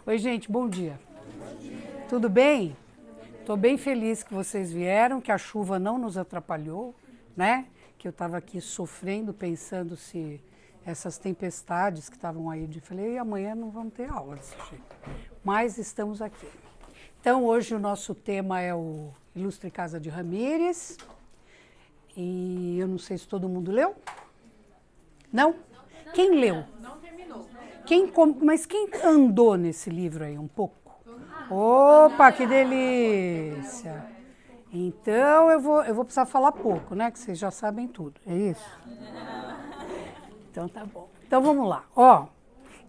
Oi, gente, bom dia. Tudo bem? Estou bem feliz que vocês vieram, que a chuva não nos atrapalhou, né? Que eu estava aqui sofrendo, pensando se essas tempestades que estavam aí, falei, e amanhã não vamos ter aula desse jeito. Mas estamos aqui. Então, hoje o nosso tema é o Ilustre Casa de Ramírez. E eu não sei se todo mundo leu. Não? Quem leu? Não terminou. Mas quem andou nesse livro aí um pouco? Opa, que delícia! Então eu vou precisar falar pouco, né? Que vocês já sabem tudo, é isso? Então tá bom. Então vamos lá. Ó,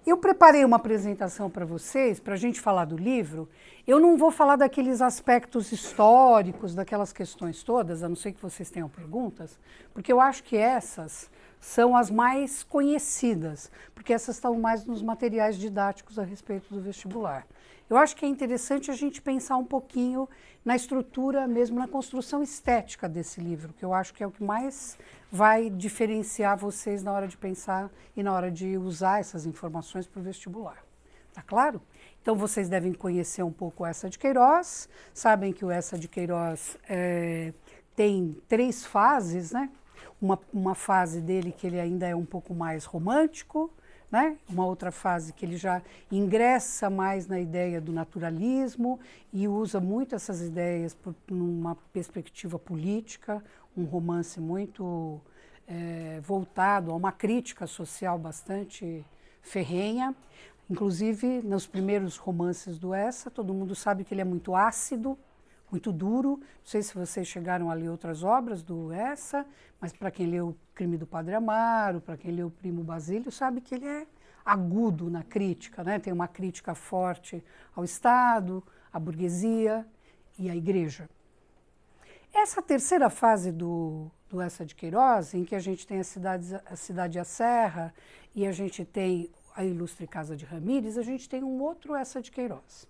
eu preparei uma apresentação para vocês, para a gente falar do livro. Eu não vou falar daqueles aspectos históricos, daquelas questões todas, a não ser que vocês tenham perguntas, porque eu acho que essas são as mais conhecidas, porque essas estão mais nos materiais didáticos a respeito do vestibular. Eu acho que é interessante a gente pensar um pouquinho na estrutura, mesmo na construção estética desse livro, que eu acho que é o que mais vai diferenciar vocês na hora de pensar e na hora de usar essas informações para o vestibular. Tá claro? Então vocês devem conhecer um pouco o Eça de Queiroz, sabem que o Eça de Queiroz tem 3 fases, né? Uma fase dele que ele ainda é um pouco mais romântico, né? Uma outra fase que ele já ingressa mais na ideia do naturalismo e usa muito essas ideias numa perspectiva política, um romance muito voltado a uma crítica social bastante ferrenha. Inclusive, nos primeiros romances do Eça, todo mundo sabe que ele é muito ácido, muito duro. Não sei se vocês chegaram a ler outras obras do Eça, mas para quem leu O Crime do Padre Amaro, para quem leu O Primo Basílio, sabe que ele é agudo na crítica, né? Tem uma crítica forte ao Estado, à burguesia e à igreja. Essa terceira fase do Eça de Queiroz, em que a gente tem a Cidade e a Serra e a gente tem a Ilustre Casa de Ramírez, a gente tem um outro Eça de Queiroz,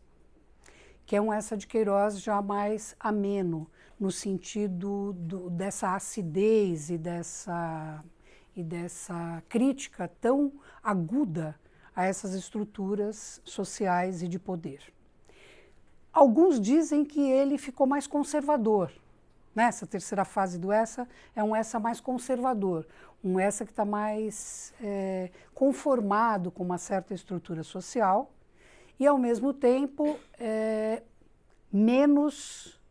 que é um Eça de Queiroz já mais ameno, no sentido dessa acidez e dessa crítica tão aguda a essas estruturas sociais e de poder. Alguns dizem que ele ficou mais conservador. Nessa terceira fase do Eça, é um Eça mais conservador, um Eça que está mais conformado com uma certa estrutura social e, ao mesmo tempo, menos,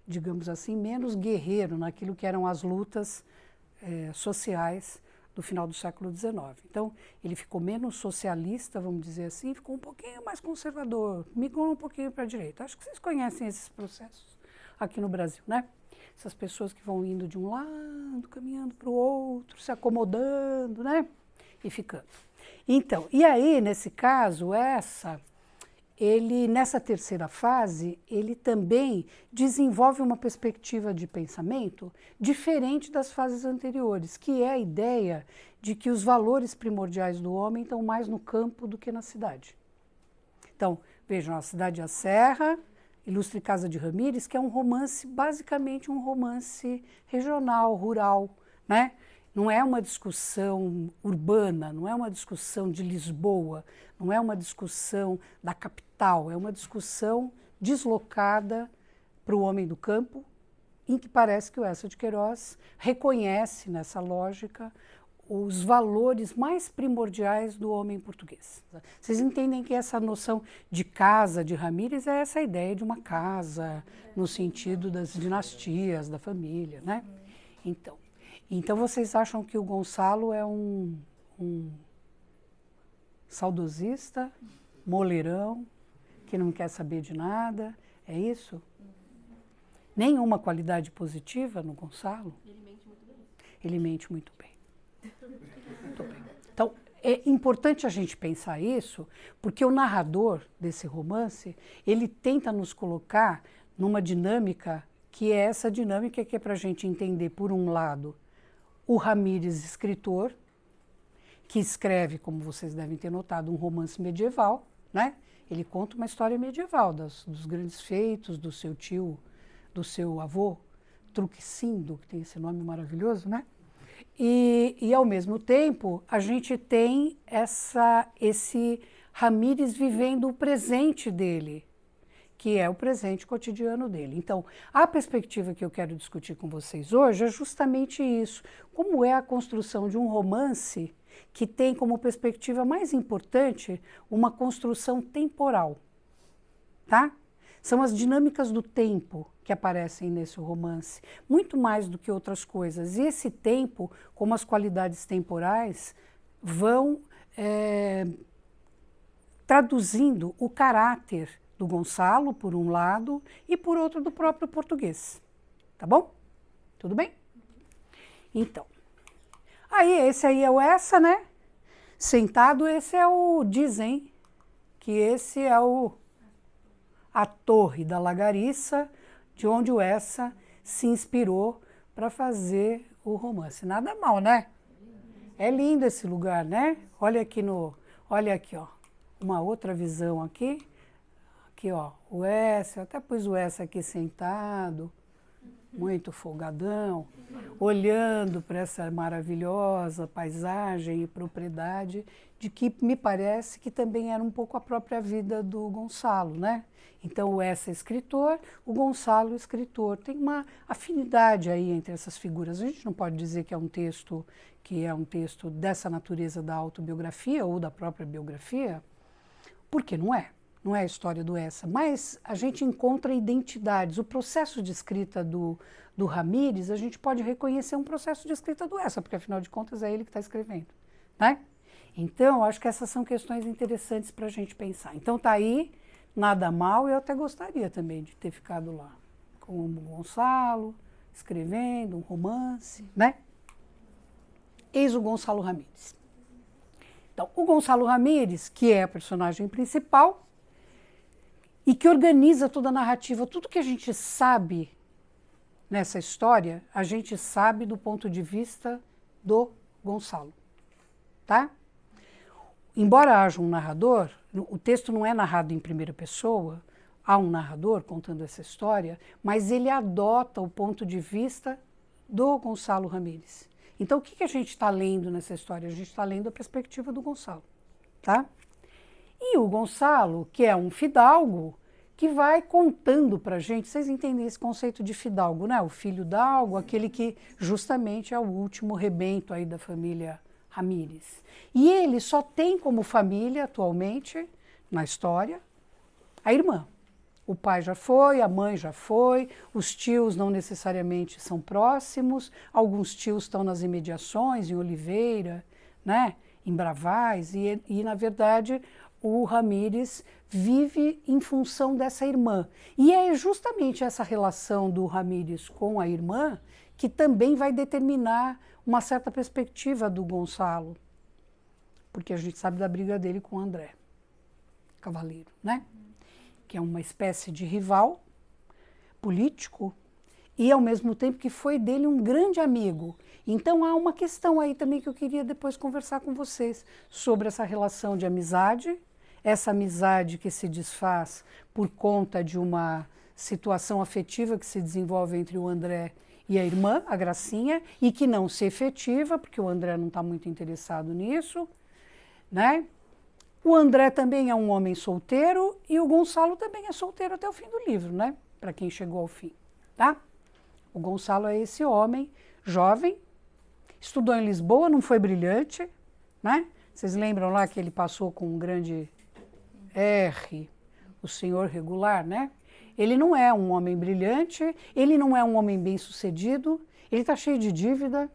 digamos assim, menos guerreiro naquilo que eram as lutas sociais do final do século XIX. Então, ele ficou menos socialista, vamos dizer assim, ficou um pouquinho mais conservador, migrou um pouquinho para a direita. Acho que vocês conhecem esses processos aqui no Brasil, né? Essas pessoas que vão indo de um lado, caminhando para o outro, se acomodando, né? E ficando. Então, e aí, nesse caso, nessa terceira fase, ele também desenvolve uma perspectiva de pensamento diferente das fases anteriores, que é a ideia de que os valores primordiais do homem estão mais no campo do que na cidade. Então, vejam, A Cidade e a Serra, Ilustre Casa de Ramírez, que é um romance, basicamente um romance regional, rural, né? Não é uma discussão urbana, não é uma discussão de Lisboa, não é uma discussão da capital, é uma discussão deslocada para o homem do campo, em que parece que o Eça de Queiroz reconhece nessa lógica os valores mais primordiais do homem português. Vocês entendem que essa noção de casa de Ramírez é essa ideia de uma casa, no sentido das dinastias, da família, né? Então vocês acham que o Gonçalo é um saudosista, moleirão, que não quer saber de nada? É isso? Nenhuma qualidade positiva no Gonçalo? Ele mente muito bem. Ele mente muito bem. Muito bem. Então, é importante a gente pensar isso, porque o narrador desse romance, ele tenta nos colocar numa dinâmica que é essa dinâmica que é para a gente entender, por um lado, o Ramírez, escritor, que escreve, como vocês devem ter notado, um romance medieval, né? Ele conta uma história medieval dos grandes feitos do seu tio, do seu avô, Truquicindo, que tem esse nome maravilhoso, né? E ao mesmo tempo, a gente tem esse Ramírez vivendo o presente dele, que é o presente cotidiano dele. Então, a perspectiva que eu quero discutir com vocês hoje é justamente isso. Como é a construção de um romance que tem como perspectiva mais importante uma construção temporal, tá? São as dinâmicas do tempo que aparecem nesse romance, muito mais do que outras coisas. E esse tempo, como as qualidades temporais, vão traduzindo o caráter do Gonçalo, por um lado, e por outro do próprio português. Tá bom? Tudo bem? Então, aí esse aí é o essa, né? Sentado, esse é o, dizem que esse é a torre da Lagariça, de onde o essa se inspirou para fazer o romance. Nada mal, né? É lindo esse lugar, né? Olha aqui, ó, uma outra visão aqui. Aqui, ó, o essa, eu até pus o essa aqui sentado, muito folgadão, olhando para essa maravilhosa paisagem e propriedade, de que me parece que também era um pouco a própria vida do Gonçalo, né? Então, o essa é escritor, o Gonçalo escritor. Tem uma afinidade aí entre essas figuras. A gente não pode dizer que é um texto dessa natureza da autobiografia ou da própria biografia, porque não é. Não é a história do essa, mas a gente encontra identidades. O processo de escrita do Ramírez, a gente pode reconhecer um processo de escrita do essa, porque afinal de contas é ele que está escrevendo, né? Então, acho que essas são questões interessantes para a gente pensar. Então, tá aí, nada mal, eu até gostaria também de ter ficado lá com o Gonçalo, escrevendo um romance, né? Eis o Gonçalo Ramírez. Então, o Gonçalo Ramírez, que é a personagem principal, e que organiza toda a narrativa. Tudo que a gente sabe nessa história, a gente sabe do ponto de vista do Gonçalo, tá? Embora haja um narrador, o texto não é narrado em primeira pessoa, há um narrador contando essa história, mas ele adota o ponto de vista do Gonçalo Ramírez. Então, o que a gente está lendo nessa história? A gente está lendo a perspectiva do Gonçalo, tá? E o Gonçalo, que é um fidalgo, que vai contando para a gente, vocês entendem esse conceito de fidalgo, né? O filho dalgo, aquele que justamente é o último rebento aí da família Ramírez. E ele só tem como família atualmente, na história, a irmã. O pai já foi, a mãe já foi, os tios não necessariamente são próximos, alguns tios estão nas imediações, em Oliveira, né? Em Bravais, e na verdade o Ramírez vive em função dessa irmã. E é justamente essa relação do Ramírez com a irmã que também vai determinar uma certa perspectiva do Gonçalo, porque a gente sabe da briga dele com o André Cavaleiro, né? Que é uma espécie de rival político e, ao mesmo tempo, que foi dele um grande amigo. Então, há uma questão aí também que eu queria depois conversar com vocês sobre essa relação de amizade, essa amizade que se desfaz por conta de uma situação afetiva que se desenvolve entre o André e a irmã, a Gracinha, e que não se efetiva, porque o André não está muito interessado nisso, né? O André também é um homem solteiro e o Gonçalo também é solteiro até o fim do livro, né? Para quem chegou ao fim, tá? O Gonçalo é esse homem jovem, estudou em Lisboa, não foi brilhante, né? Vocês lembram lá que ele passou com um grande R, o senhor regular, né? Ele não é um homem brilhante, ele não é um homem bem-sucedido, ele está cheio de dívida.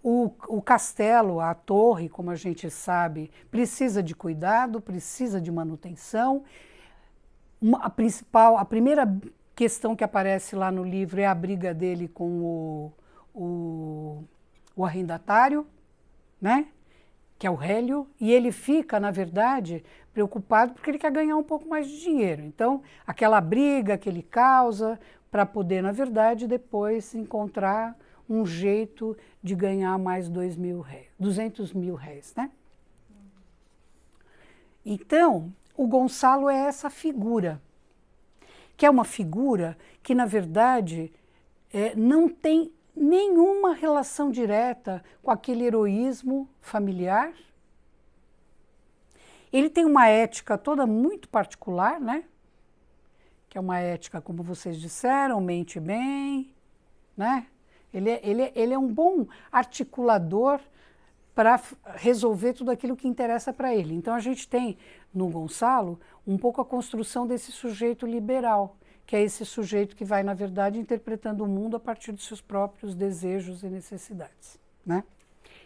O castelo, a torre, como a gente sabe, precisa de cuidado, precisa de manutenção. A primeira questão que aparece lá no livro é a briga dele com o arrendatário, né? Que é o Hélio, e ele fica, na verdade, preocupado porque ele quer ganhar um pouco mais de dinheiro. Então, aquela briga que ele causa para poder, na verdade, depois encontrar um jeito de ganhar mais 200 mil réis, né? Então, o Gonçalo é essa figura, que é uma figura que, na verdade, não tem nenhuma relação direta com aquele heroísmo familiar. Ele tem uma ética toda muito particular, né? Que é uma ética, como vocês disseram, mente bem, né? Ele é um bom articulador para resolver tudo aquilo que interessa para ele. Então a gente tem no Gonçalo um pouco a construção desse sujeito liberal, que é esse sujeito que vai, na verdade, interpretando o mundo a partir dos seus próprios desejos e necessidades, né?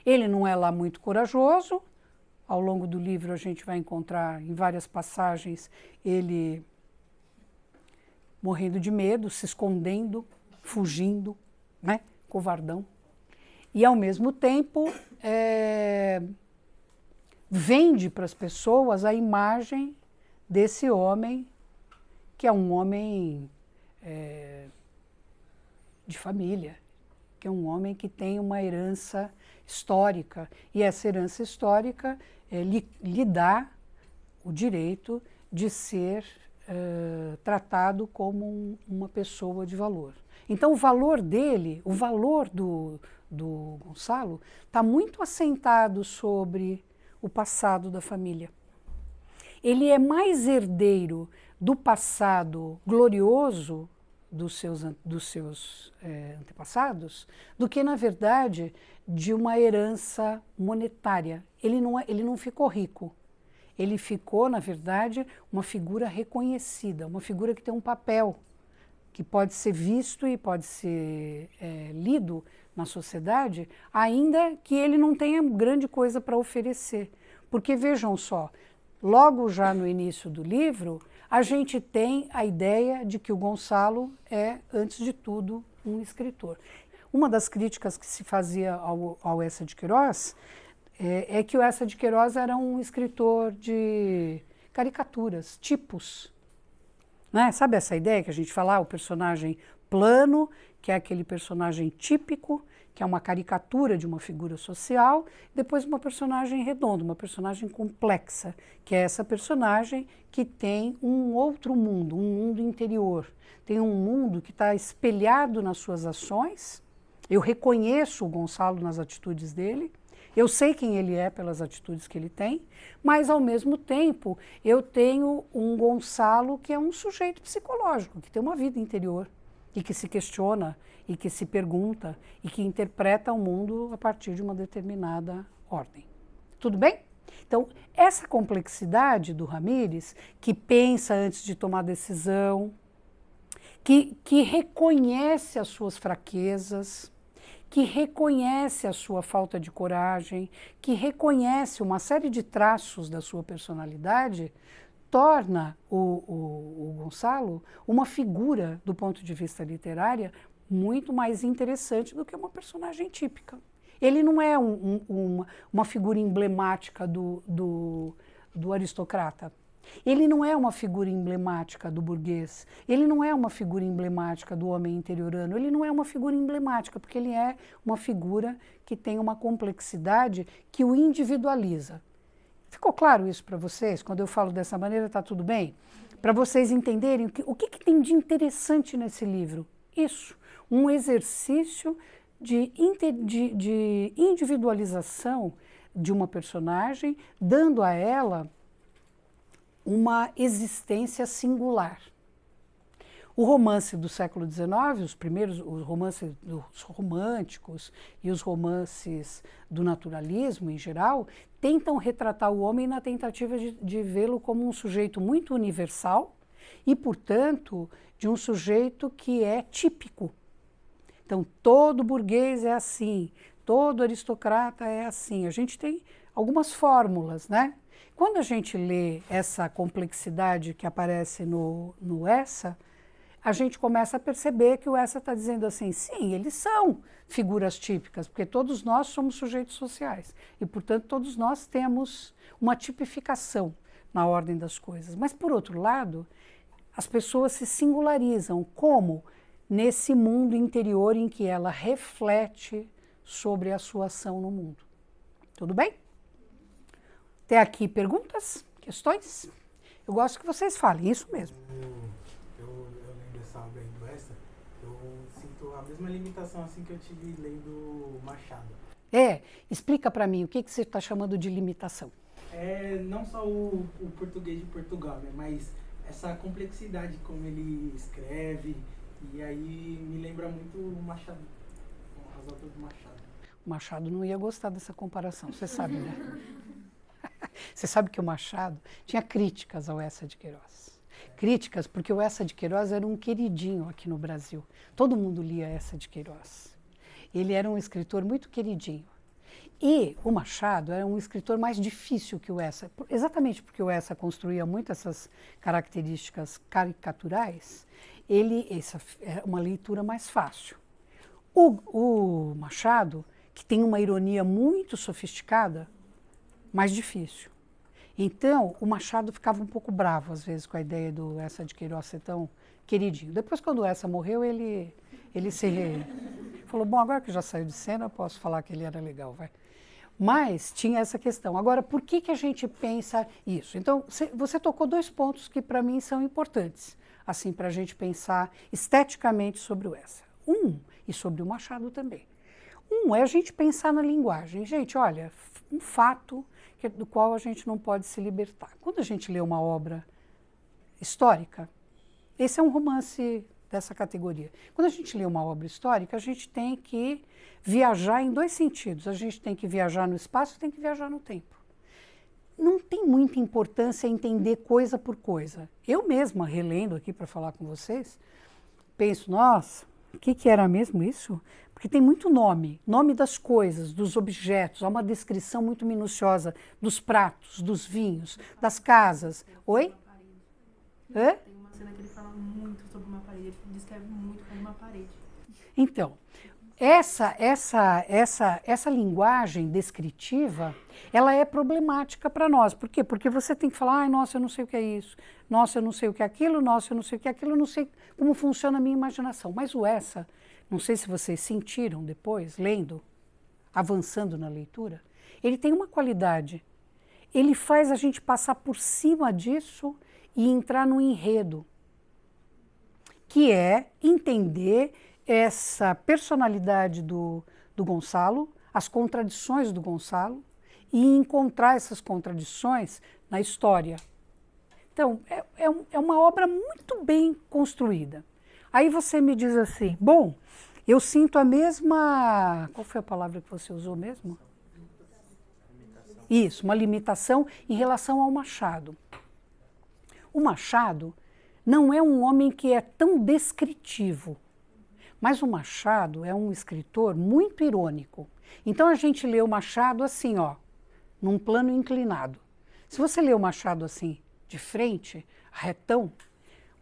Ele não é lá muito corajoso. Ao longo do livro a gente vai encontrar em várias passagens ele morrendo de medo, se escondendo, fugindo, né? Covardão. E ao mesmo tempo vende para as pessoas a imagem desse homem, que é um homem de família, que é um homem que tem uma herança histórica, e essa herança histórica lhe dá o direito de ser tratado como uma pessoa de valor. Então o valor dele, o valor do Gonçalo, está muito assentado sobre o passado da família. Ele é mais herdeiro do passado glorioso dos seus antepassados do que, na verdade, de uma herança monetária. Ele não ficou rico. Ele ficou, na verdade, uma figura reconhecida, uma figura que tem um papel, que pode ser visto e pode ser lido na sociedade, ainda que ele não tenha grande coisa para oferecer. Porque, vejam só, logo já no início do livro, a gente tem a ideia de que o Gonçalo é, antes de tudo, um escritor. Uma das críticas que se fazia ao Eça de Queiroz é que o Eça de Queiroz era um escritor de caricaturas, tipos. Né? Sabe essa ideia que a gente fala, o personagem plano, que é aquele personagem típico, que é uma caricatura de uma figura social, depois uma personagem redonda, uma personagem complexa, que é essa personagem que tem um outro mundo, um mundo interior. Tem um mundo que está espelhado nas suas ações. Eu reconheço o Gonçalo nas atitudes dele, eu sei quem ele é pelas atitudes que ele tem, mas, ao mesmo tempo, eu tenho um Gonçalo que é um sujeito psicológico, que tem uma vida interior, e que se questiona, e que se pergunta, e que interpreta o mundo a partir de uma determinada ordem. Tudo bem? Então, essa complexidade do Ramírez, que pensa antes de tomar decisão, que reconhece as suas fraquezas, que reconhece a sua falta de coragem, que reconhece uma série de traços da sua personalidade, torna o Gonçalo uma figura, do ponto de vista literário, muito mais interessante do que uma personagem típica. Ele não é uma figura emblemática do aristocrata. Ele não é uma figura emblemática do burguês, ele não é uma figura emblemática do homem interiorano, ele não é uma figura emblemática, porque ele é uma figura que tem uma complexidade que o individualiza. Ficou claro isso para vocês? Quando eu falo dessa maneira, está tudo bem? Para vocês entenderem o que tem de interessante nesse livro. Isso, um exercício de individualização de uma personagem, dando a ela uma existência singular. O romance do século XIX, os romances dos românticos e os romances do naturalismo em geral, tentam retratar o homem na tentativa de vê-lo como um sujeito muito universal e, portanto, de um sujeito que é típico. Então, todo burguês é assim, todo aristocrata é assim. A gente tem algumas fórmulas, né? Quando a gente lê essa complexidade que aparece no Eça, a gente começa a perceber que o Eça está dizendo assim, sim, eles são figuras típicas, porque todos nós somos sujeitos sociais e, portanto, todos nós temos uma tipificação na ordem das coisas. Mas, por outro lado, as pessoas se singularizam como nesse mundo interior em que ela reflete sobre a sua ação no mundo. Tudo bem? Até aqui perguntas? Questões? Eu gosto que vocês falem, isso mesmo. Eu lembro dessa obra aí do Eça, Eu sinto a mesma limitação assim que eu tive lendo Machado. Explica para mim o que você está chamando de limitação. Não só o português de Portugal, né, mas essa complexidade como ele escreve, e aí me lembra muito o Machado, as obras do Machado. O Machado não ia gostar dessa comparação, você sabe, né? Você sabe que o Machado tinha críticas ao Eça de Queiroz. Críticas porque o Eça de Queiroz era um queridinho aqui no Brasil. Todo mundo lia Eça de Queiroz. Ele era um escritor muito queridinho. E o Machado era um escritor mais difícil que o Eça, exatamente porque o Eça construía muito essas características caricaturais, essa é uma leitura mais fácil. O Machado, que tem uma ironia muito sofisticada, mais difícil. Então, o Machado ficava um pouco bravo, às vezes, com a ideia do Eça de Queiroz ser tão queridinho. Depois, quando o Eça morreu, ele falou, bom, agora que já saiu de cena, eu posso falar que ele era legal, vai. Mas tinha essa questão. Agora, por que a gente pensa isso? Então, você tocou dois pontos que, para mim, são importantes, assim, para a gente pensar esteticamente sobre o Eça. E sobre o Machado também. É a gente pensar na linguagem. Gente, olha, um fato do qual a gente não pode se libertar. Quando a gente lê uma obra histórica, esse é um romance dessa categoria. Quando a gente lê uma obra histórica, a gente tem que viajar em dois sentidos. A gente tem que viajar no espaço e tem que viajar no tempo. Não tem muita importância entender coisa por coisa. Eu mesma, relendo aqui para falar com vocês, penso, nossa, o que era mesmo isso? Porque tem muito nome das coisas, dos objetos, há uma descrição muito minuciosa dos pratos, dos vinhos, das casas. Oi? Tem uma cena que ele fala muito sobre uma parede, ele descreve muito como uma parede. Então, essa linguagem descritiva, ela é problemática para nós. Por quê? Porque você tem que falar, ai, nossa, eu não sei o que é isso, nossa, eu não sei o que é aquilo, nossa, eu não sei o que é aquilo, eu não sei como funciona a minha imaginação. Mas o Eça, não sei se vocês sentiram depois, lendo, avançando na leitura, ele tem uma qualidade. Ele faz a gente passar por cima disso e entrar no enredo, que é entender essa personalidade do Gonçalo, as contradições do Gonçalo, e encontrar essas contradições na história. Então, é uma obra muito bem construída. Aí você me diz assim, bom, eu sinto a mesma... Qual foi a palavra que você usou mesmo? Isso, uma limitação em relação ao Machado. O Machado não é um homem que é tão descritivo, mas o Machado é um escritor muito irônico. Então a gente lê o Machado assim, ó, num plano inclinado. Se você lê o Machado assim, de frente, retão,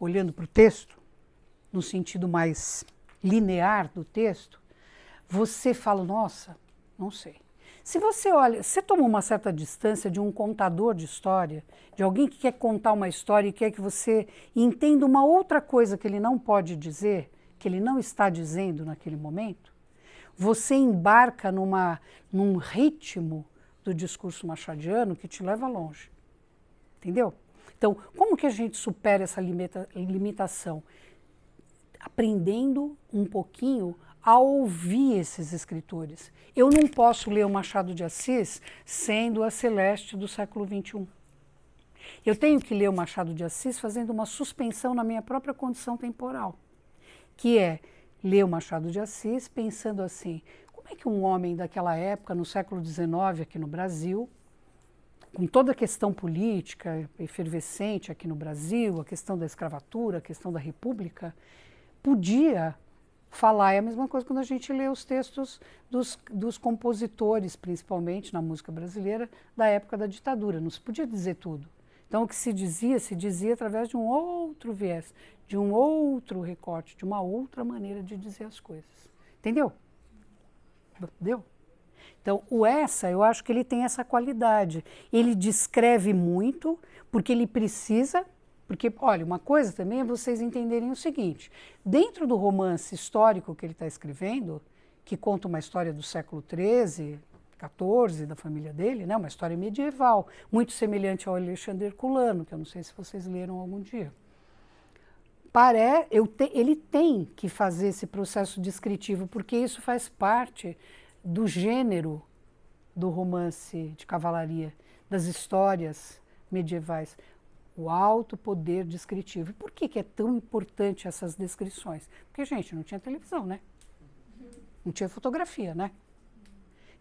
olhando para o texto, no sentido mais linear do texto, você fala, nossa, não sei. Se você olha, você toma uma certa distância de um contador de história, de alguém que quer contar uma história e quer que você entenda uma outra coisa que ele não pode dizer, que ele não está dizendo naquele momento, você embarca num ritmo do discurso machadiano que te leva longe. Entendeu? Então, como que a gente supera essa limitação? Aprendendo um pouquinho a ouvir esses escritores. Eu não posso ler o Machado de Assis sendo a Celeste do século XXI. Eu tenho que ler o Machado de Assis fazendo uma suspensão na minha própria condição temporal, que é ler o Machado de Assis pensando assim, como é que um homem daquela época, no século XIX, aqui no Brasil, com toda a questão política efervescente aqui no Brasil, a questão da escravatura, a questão da república, podia falar. É a mesma coisa quando a gente lê os textos dos compositores, principalmente na música brasileira, da época da ditadura. Não se podia dizer tudo. Então, o que se dizia através de um outro viés, de um outro recorte, de uma outra maneira de dizer as coisas. Entendeu? Entendeu? Então, o Eça, eu acho que ele tem essa qualidade. Ele descreve muito, porque ele precisa... Porque, olha, uma coisa também é vocês entenderem o seguinte, dentro do romance histórico que ele está escrevendo, que conta uma história do século XIII, XIV, da família dele, né, uma história medieval, muito semelhante ao Alexandre Herculano, que eu não sei se vocês leram algum dia. ele tem que fazer esse processo descritivo, porque isso faz parte do gênero do romance de cavalaria, das histórias medievais. O alto poder descritivo. E por que é tão importante essas descrições? Porque, gente, não tinha televisão, né? Não tinha fotografia, né?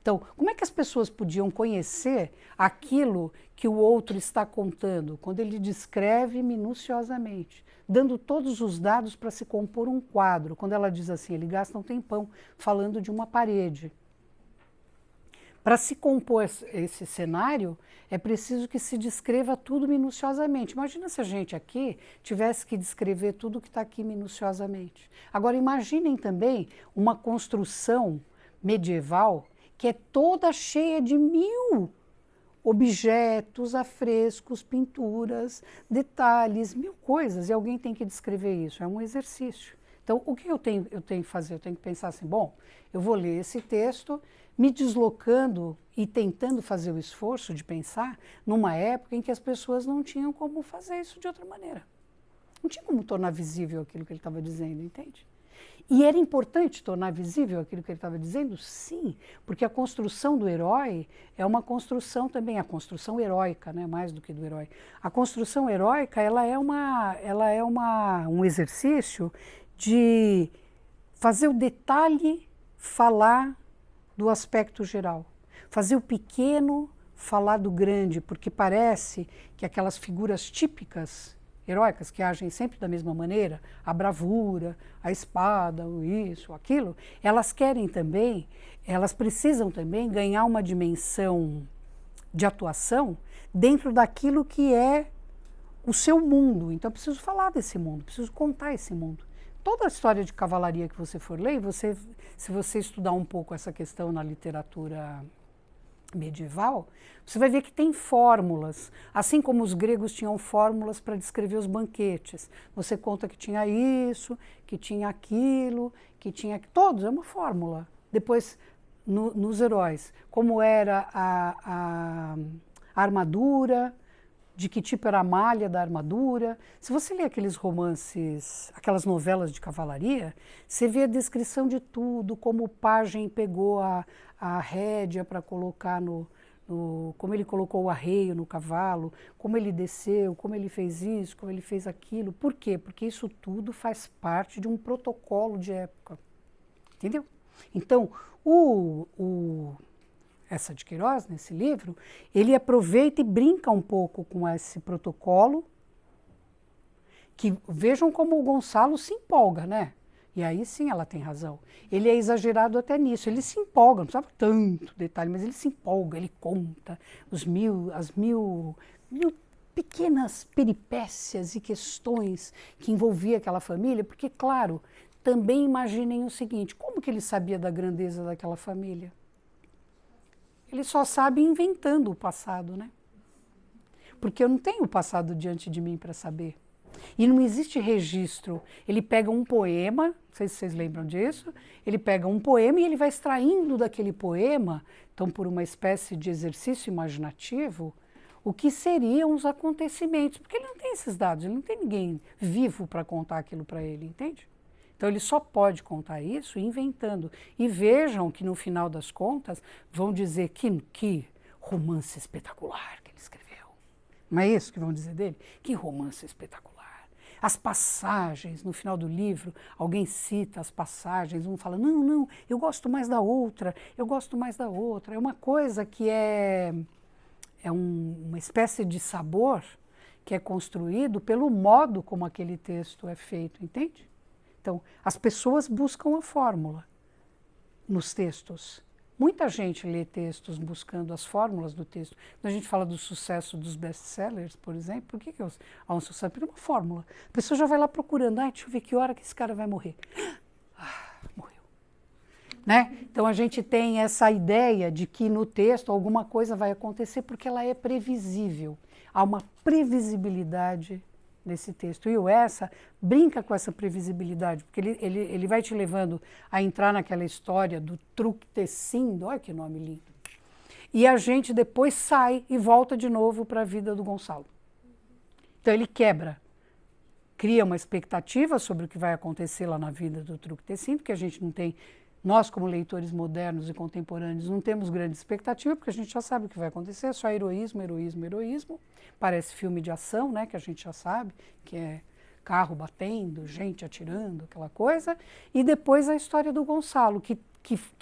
Então, como é que as pessoas podiam conhecer aquilo que o outro está contando, quando ele descreve minuciosamente, dando todos os dados para se compor um quadro? Quando ela diz assim, ele gasta um tempão falando de uma parede. Para se compor esse cenário, é preciso que se descreva tudo minuciosamente. Imagina se a gente aqui tivesse que descrever tudo que está aqui minuciosamente. Agora, imaginem também uma construção medieval que é toda cheia de 1000 objetos, afrescos, pinturas, detalhes, 1000 coisas, e alguém tem que descrever isso. É um exercício. Então, o que eu tenho que fazer? Eu tenho que pensar assim, bom, eu vou ler esse texto, me deslocando e tentando fazer o esforço de pensar numa época em que as pessoas não tinham como fazer isso de outra maneira. Não tinha como tornar visível aquilo que ele estava dizendo, entende? E era importante tornar visível aquilo que ele estava dizendo? Sim, porque a construção do herói é uma construção também, a construção heróica, né, mais do que do herói. A construção heróica, ela é um exercício de fazer o detalhe falar do aspecto geral, fazer o pequeno falar do grande, porque parece que aquelas figuras típicas heróicas que agem sempre da mesma maneira, a bravura, a espada, o isso, aquilo, elas precisam também ganhar uma dimensão de atuação dentro daquilo que é o seu mundo. Então eu preciso falar desse mundo, preciso contar esse mundo. Toda a história de cavalaria que você for ler, se você estudar um pouco essa questão na literatura medieval, você vai ver que tem fórmulas. Assim como os gregos tinham fórmulas para descrever os banquetes. Você conta que tinha isso, que tinha aquilo, que tinha... Todos, é uma fórmula. Depois, nos heróis, como era a armadura, de que tipo era a malha da armadura. Se você lê aqueles romances, aquelas novelas de cavalaria, você vê a descrição de tudo, como o pajem pegou a rédea para colocar como ele colocou o arreio no cavalo, como ele desceu, como ele fez isso, como ele fez aquilo. Por quê? Porque isso tudo faz parte de um protocolo de época. Entendeu? Então, essa de Queiroz, nesse livro, ele aproveita e brinca um pouco com esse protocolo, que vejam como o Gonçalo se empolga, né? E aí sim ela tem razão. Ele é exagerado até nisso, ele se empolga, não precisava tanto detalhe, mas ele se empolga, ele conta as mil pequenas peripécias e questões que envolvia aquela família, porque, claro, também imaginem o seguinte, como que ele sabia da grandeza daquela família? Ele só sabe inventando o passado, né? Porque eu não tenho o passado diante de mim para saber. E não existe registro. Ele pega um poema, não sei se vocês lembram disso, ele pega um poema e ele vai extraindo daquele poema, então por uma espécie de exercício imaginativo, o que seriam os acontecimentos. Porque ele não tem esses dados, ele não tem ninguém vivo para contar aquilo para ele, entende? Então ele só pode contar isso inventando. E vejam que no final das contas vão dizer que romance espetacular que ele escreveu. Não é isso que vão dizer dele? Que romance espetacular. As passagens, no final do livro, alguém cita as passagens, um fala, não, eu gosto mais da outra, eu gosto mais da outra. É uma coisa que é uma espécie de sabor que é construído pelo modo como aquele texto é feito, entende? Então, as pessoas buscam a fórmula nos textos. Muita gente lê textos buscando as fórmulas do texto. Quando a gente fala do sucesso dos best-sellers, por exemplo, por que há um sucesso? Porque é uma fórmula. A pessoa já vai lá procurando, deixa eu ver que hora que esse cara vai morrer. Morreu. Né? Então, a gente tem essa ideia de que no texto alguma coisa vai acontecer porque ela é previsível. Há uma previsibilidade nesse texto. E o Essa brinca com essa previsibilidade, porque ele vai te levando a entrar naquela história do Tructecindo, olha que nome lindo. E a gente depois sai e volta de novo para a vida do Gonçalo. Então ele quebra cria uma expectativa sobre o que vai acontecer lá na vida do Truc-Tessin, porque a gente não tem, nós como leitores modernos e contemporâneos, não temos grande expectativa, porque a gente já sabe o que vai acontecer, é só heroísmo, heroísmo, heroísmo. Parece filme de ação, né, que a gente já sabe, que é carro batendo, gente atirando, aquela coisa. E depois a história do Gonçalo, que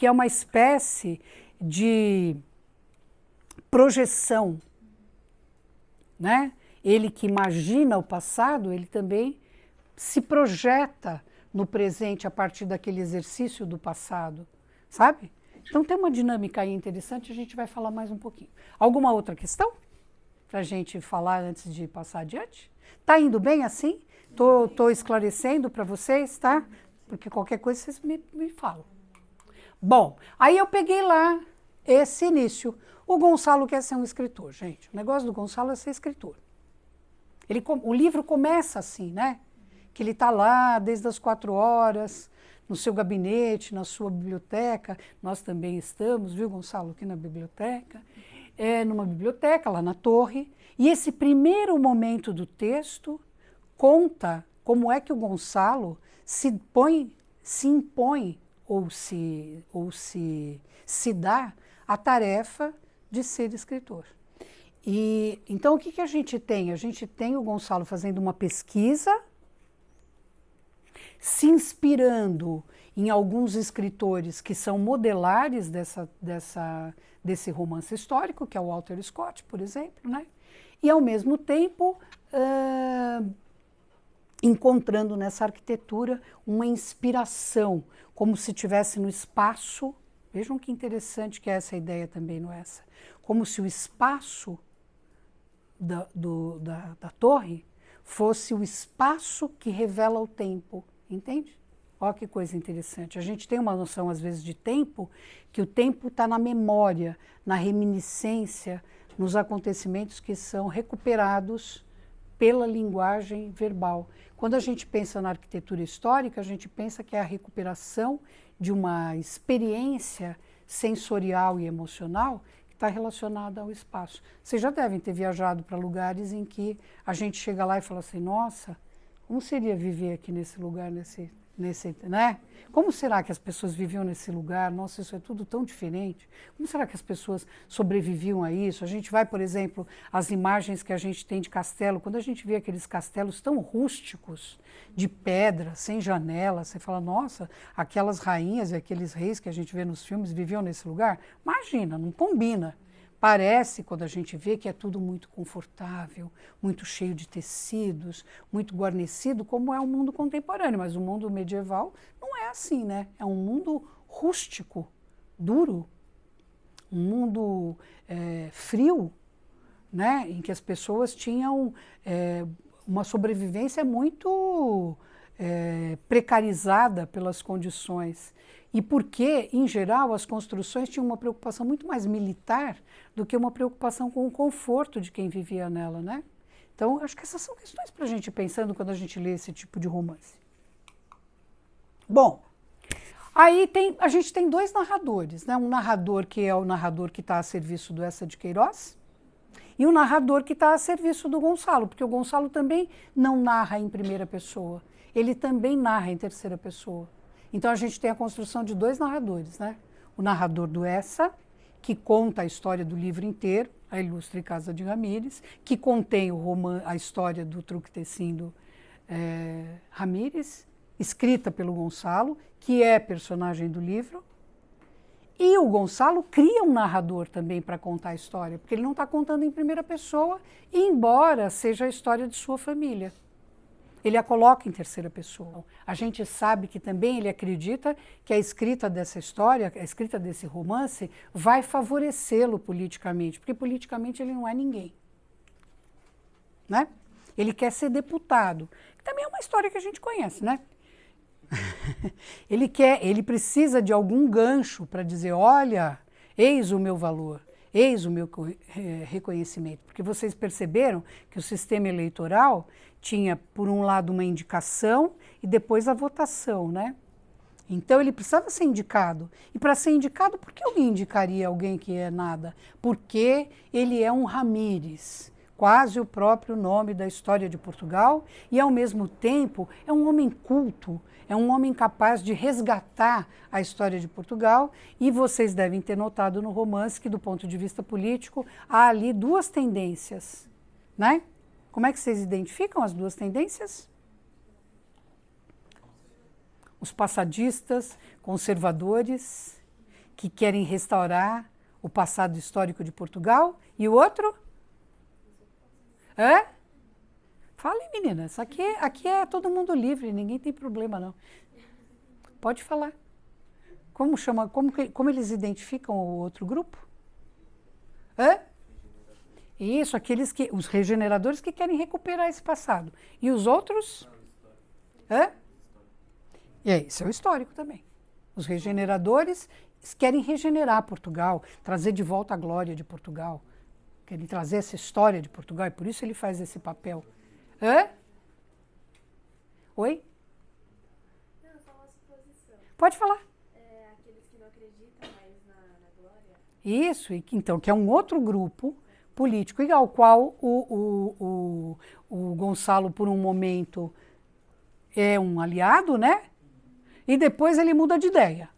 é uma espécie de projeção, né? Ele que imagina o passado, ele também se projeta no presente a partir daquele exercício do passado, sabe? Então tem uma dinâmica aí interessante, a gente vai falar mais um pouquinho. Alguma outra questão para a gente falar antes de passar adiante? Tá indo bem assim? Tô esclarecendo para vocês, tá? Porque qualquer coisa vocês me falam. Bom, aí eu peguei lá esse início. O Gonçalo quer ser um escritor, gente. O negócio do Gonçalo é ser escritor. O livro começa assim, né? Que ele está lá desde as 4 horas, no seu gabinete, na sua biblioteca. Nós também estamos, viu, Gonçalo, aqui na biblioteca. Numa biblioteca, lá na torre. E esse primeiro momento do texto conta como é que o Gonçalo se impõe ou se dá a tarefa de ser escritor. E então o que a gente tem? A gente tem o Gonçalo fazendo uma pesquisa, se inspirando em alguns escritores que são modelares desse romance histórico, que é o Walter Scott, por exemplo, né? E ao mesmo tempo encontrando nessa arquitetura uma inspiração, como se estivesse no espaço. Vejam que interessante que é essa ideia também, não é essa? Como se o espaço da torre fosse o espaço que revela o tempo, entende? Olha que coisa interessante. A gente tem uma noção, às vezes, de tempo, que o tempo está na memória, na reminiscência, nos acontecimentos que são recuperados pela linguagem verbal. Quando a gente pensa na arquitetura histórica, a gente pensa que é a recuperação de uma experiência sensorial e emocional que está relacionada ao espaço. Vocês já devem ter viajado para lugares em que a gente chega lá e fala assim, nossa, como seria viver aqui nesse lugar, né? Como será que as pessoas viviam nesse lugar? Nossa, isso é tudo tão diferente. Como será que as pessoas sobreviviam a isso? A gente vai, por exemplo, as imagens que a gente tem de castelo, quando a gente vê aqueles castelos tão rústicos, de pedra, sem janela, você fala, nossa, aquelas rainhas e aqueles reis que a gente vê nos filmes viviam nesse lugar? Imagina, não combina. Parece, quando a gente vê, que é tudo muito confortável, muito cheio de tecidos, muito guarnecido, como é o mundo contemporâneo. Mas o mundo medieval não é assim, né? É um mundo rústico, duro, um mundo frio, né? Em que as pessoas tinham uma sobrevivência muito precarizada pelas condições. E porque, em geral, as construções tinham uma preocupação muito mais militar do que uma preocupação com o conforto de quem vivia nela, né? Então, acho que essas são questões para a gente ir pensando quando a gente lê esse tipo de romance. Bom, aí a gente tem 2 narradores, né? Um narrador que é o narrador que está a serviço do Eça de Queiroz e um narrador que está a serviço do Gonçalo, porque o Gonçalo também não narra em primeira pessoa, ele também narra em terceira pessoa. Então a gente tem a construção de 2 narradores, né? O narrador do Eça, que conta a história do livro inteiro, A Ilustre Casa de Ramírez, que contém a história do Truc-Tessin do Ramírez, escrita pelo Gonçalo, que é personagem do livro. E o Gonçalo cria um narrador também para contar a história, porque ele não está contando em primeira pessoa, embora seja a história de sua família. Ele a coloca em terceira pessoa. A gente sabe que também ele acredita que a escrita dessa história, a escrita desse romance, vai favorecê-lo politicamente, porque politicamente ele não é ninguém, né? Ele quer ser deputado, que também é uma história que a gente conhece, né? Ele precisa de algum gancho para dizer, olha, eis o meu valor, eis o meu reconhecimento. Porque vocês perceberam que o sistema eleitoral tinha, por um lado, uma indicação e depois a votação, né? Então, ele precisava ser indicado. E para ser indicado, por que alguém indicaria alguém que é nada? Porque ele é um Ramírez. quase o próprio nome da história de Portugal, e ao mesmo tempo é um homem culto, é um homem capaz de resgatar a história de Portugal, e vocês devem ter notado no romance que, do ponto de vista político, há ali duas tendências, né? Como é que vocês identificam as duas tendências? Os passadistas, conservadores, que querem restaurar o passado histórico de Portugal, e o outro? Hã? Fale, meninas, aqui é todo mundo livre, ninguém tem problema, não. Pode falar. Como eles identificam o outro grupo? Hã? Isso, os regeneradores que querem recuperar esse passado. E os outros? Hã? Isso é o histórico também. Os regeneradores querem regenerar Portugal, trazer de volta a glória de Portugal, querem trazer essa história de Portugal, e por isso ele faz esse papel. Hã? Oi? Não, só uma suposição. Pode falar. Aqueles que não acreditam mais na glória. Isso, então, que é um outro grupo político, e ao qual o Gonçalo, por um momento, é um aliado, né? E depois ele muda de ideia.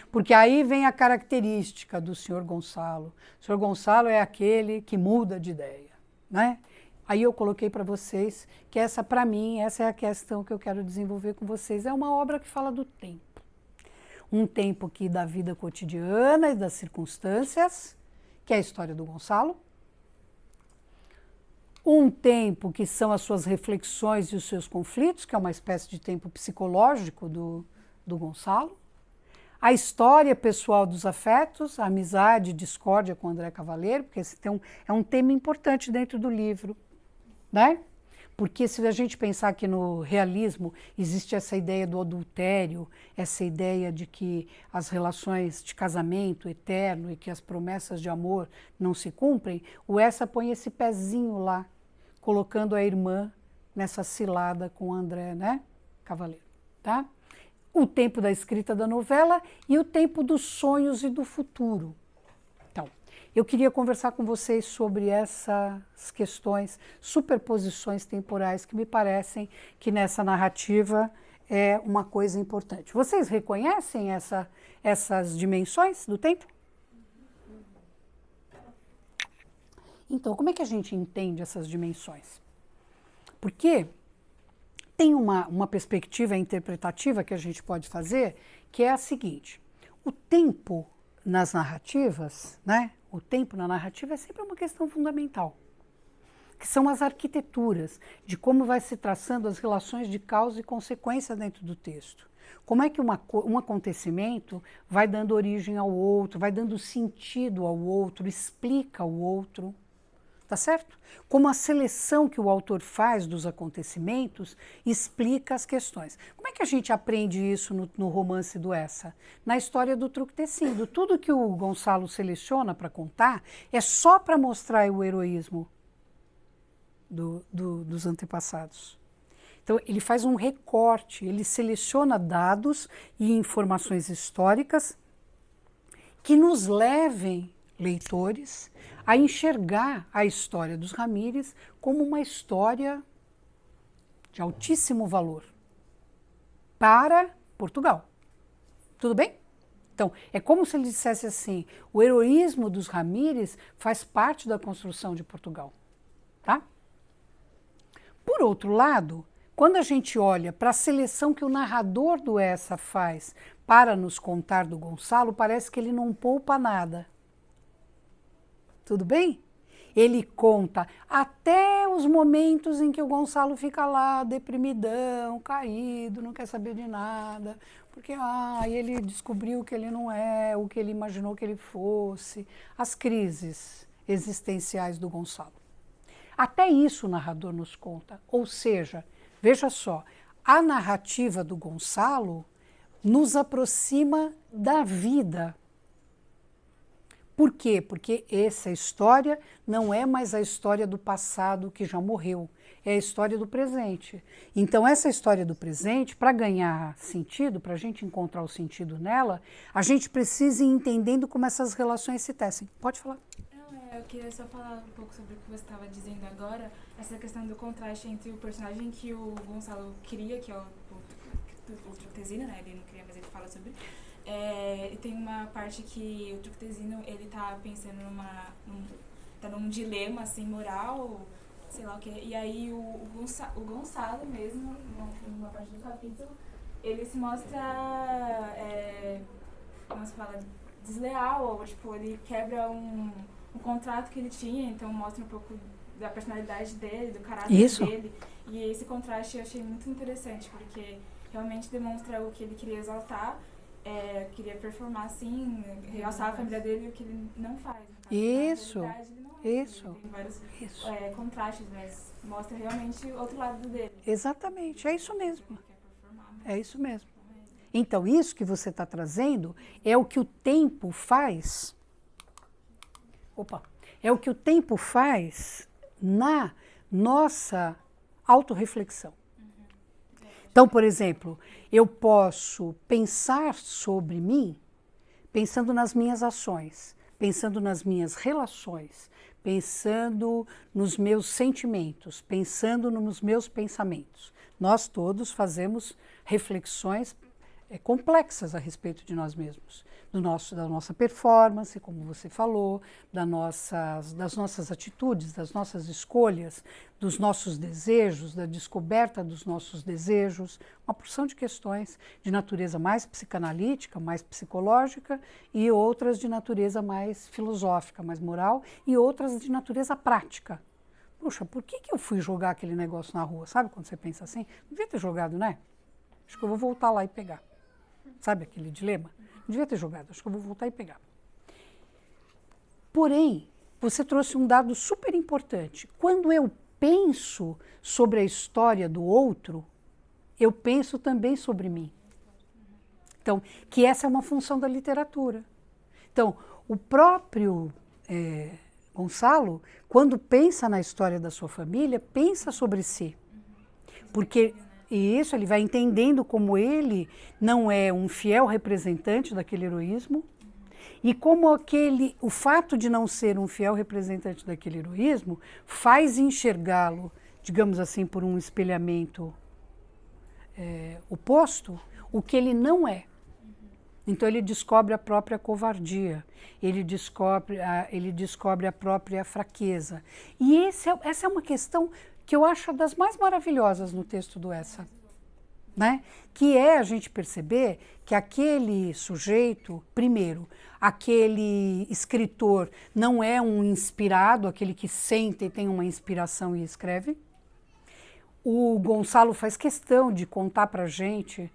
Porque aí vem a característica do senhor Gonçalo. O senhor Gonçalo é aquele que muda de ideia, né? Aí eu coloquei para vocês que essa, para mim, essa é a questão que eu quero desenvolver com vocês. É uma obra que fala do tempo. Um tempo aqui da vida cotidiana e das circunstâncias, que é a história do Gonçalo. Um tempo que são as suas reflexões e os seus conflitos, que é uma espécie de tempo psicológico do Gonçalo. A história pessoal dos afetos, a amizade e discórdia com André Cavaleiro, porque esse é um tema importante dentro do livro, né? Porque se a gente pensar que no realismo existe essa ideia do adultério, essa ideia de que as relações de casamento eterno e que as promessas de amor não se cumprem, o Essa põe esse pezinho lá, colocando a irmã nessa cilada com André, né, Cavaleiro, tá? O tempo da escrita da novela e o tempo dos sonhos e do futuro. Então, eu queria conversar com vocês sobre essas questões, superposições temporais, que me parecem que nessa narrativa é uma coisa importante. Vocês reconhecem essas dimensões do tempo? Então, como é que a gente entende essas dimensões? Porque tem uma perspectiva interpretativa que a gente pode fazer, que é a seguinte: o tempo nas narrativas, né? O tempo na narrativa é sempre uma questão fundamental, que são as arquiteturas, de como vai se traçando as relações de causa e consequência dentro do texto. Como é que um acontecimento vai dando origem ao outro, vai dando sentido ao outro, explica o outro. Tá certo? Como a seleção que o autor faz dos acontecimentos explica as questões. Como é que a gente aprende isso no romance do Essa? Na história do Truque Tecido. Tudo que o Gonçalo seleciona para contar é só para mostrar o heroísmo dos antepassados. Então, ele faz um recorte, ele seleciona dados e informações históricas que nos levem, leitores, a enxergar a história dos Ramírez como uma história de altíssimo valor para Portugal. Tudo bem? Então, é como se ele dissesse assim: o heroísmo dos Ramírez faz parte da construção de Portugal. Tá? Por outro lado, quando a gente olha para a seleção que o narrador do Essa faz para nos contar do Gonçalo, parece que ele não poupa nada. Tudo bem? Ele conta até os momentos em que o Gonçalo fica lá, deprimidão, caído, não quer saber de nada, porque ele descobriu que ele não é o que ele imaginou que ele fosse. As crises existenciais do Gonçalo. Até isso o narrador nos conta. Ou seja, veja só, a narrativa do Gonçalo nos aproxima da vida. Por quê? Porque essa história não é mais a história do passado que já morreu, é a história do presente. Então, essa história do presente, para ganhar sentido, para a gente encontrar o sentido nela, a gente precisa ir entendendo como essas relações se tecem. Pode falar. Não, Eu queria só falar um pouco sobre o que você estava dizendo agora, essa questão do contraste entre o personagem que o Gonçalo cria, que é o Troctezino, né? Ele não cria, mas ele fala sobre. E tem uma parte que o Troctezino, ele tá pensando tá num dilema, assim, moral, sei lá o quê. E aí o Gonçalo mesmo, numa parte do capítulo, ele se mostra, como se fala, desleal, ou tipo, ele quebra um contrato que ele tinha, então mostra um pouco da personalidade dele, do caráter dele. E esse contraste eu achei muito interessante, porque realmente demonstra o que ele queria exaltar, queria performar assim, realçar a família dele, o que ele não faz. Isso, na realidade, ele não é assim, isso. tem vários contrastes, mas mostra realmente outro lado dele. Exatamente, é isso mesmo. Ele quer performar, mas É isso mesmo. Então, isso que você está trazendo é o que o tempo faz. É o que o tempo faz na nossa autorreflexão. Então, por exemplo, eu posso pensar sobre mim pensando nas minhas ações, pensando nas minhas relações, pensando nos meus sentimentos, pensando nos meus pensamentos. Nós todos fazemos reflexões complexas a respeito de nós mesmos, da nossa performance, como você falou, das nossas atitudes, das nossas escolhas, dos nossos desejos, da descoberta dos nossos desejos, uma porção de questões de natureza mais psicanalítica, mais psicológica, e outras de natureza mais filosófica, mais moral, e outras de natureza prática. Puxa, por que eu fui jogar aquele negócio na rua? Sabe quando você pensa assim? Não devia ter jogado, né? Acho que eu vou voltar lá e pegar. Sabe aquele dilema? Não devia ter jogado, acho que eu vou voltar e pegar. Porém, você trouxe um dado super importante. Quando eu penso sobre a história do outro, eu penso também sobre mim. Então, que essa é uma função da literatura. Então, o próprio Gonçalo, quando pensa na história da sua família, pensa sobre si. Porque isso ele vai entendendo como ele não é um fiel representante daquele heroísmo e como o fato de não ser um fiel representante daquele heroísmo faz enxergá-lo, digamos assim, por um espelhamento oposto, o que ele não é. Então ele descobre a própria covardia, ele descobre a própria fraqueza. E essa é uma questão que eu acho das mais maravilhosas no texto do Essa, né? Que é a gente perceber que aquele sujeito, primeiro, aquele escritor não é um inspirado, aquele que senta e tem uma inspiração e escreve. O Gonçalo faz questão de contar pra gente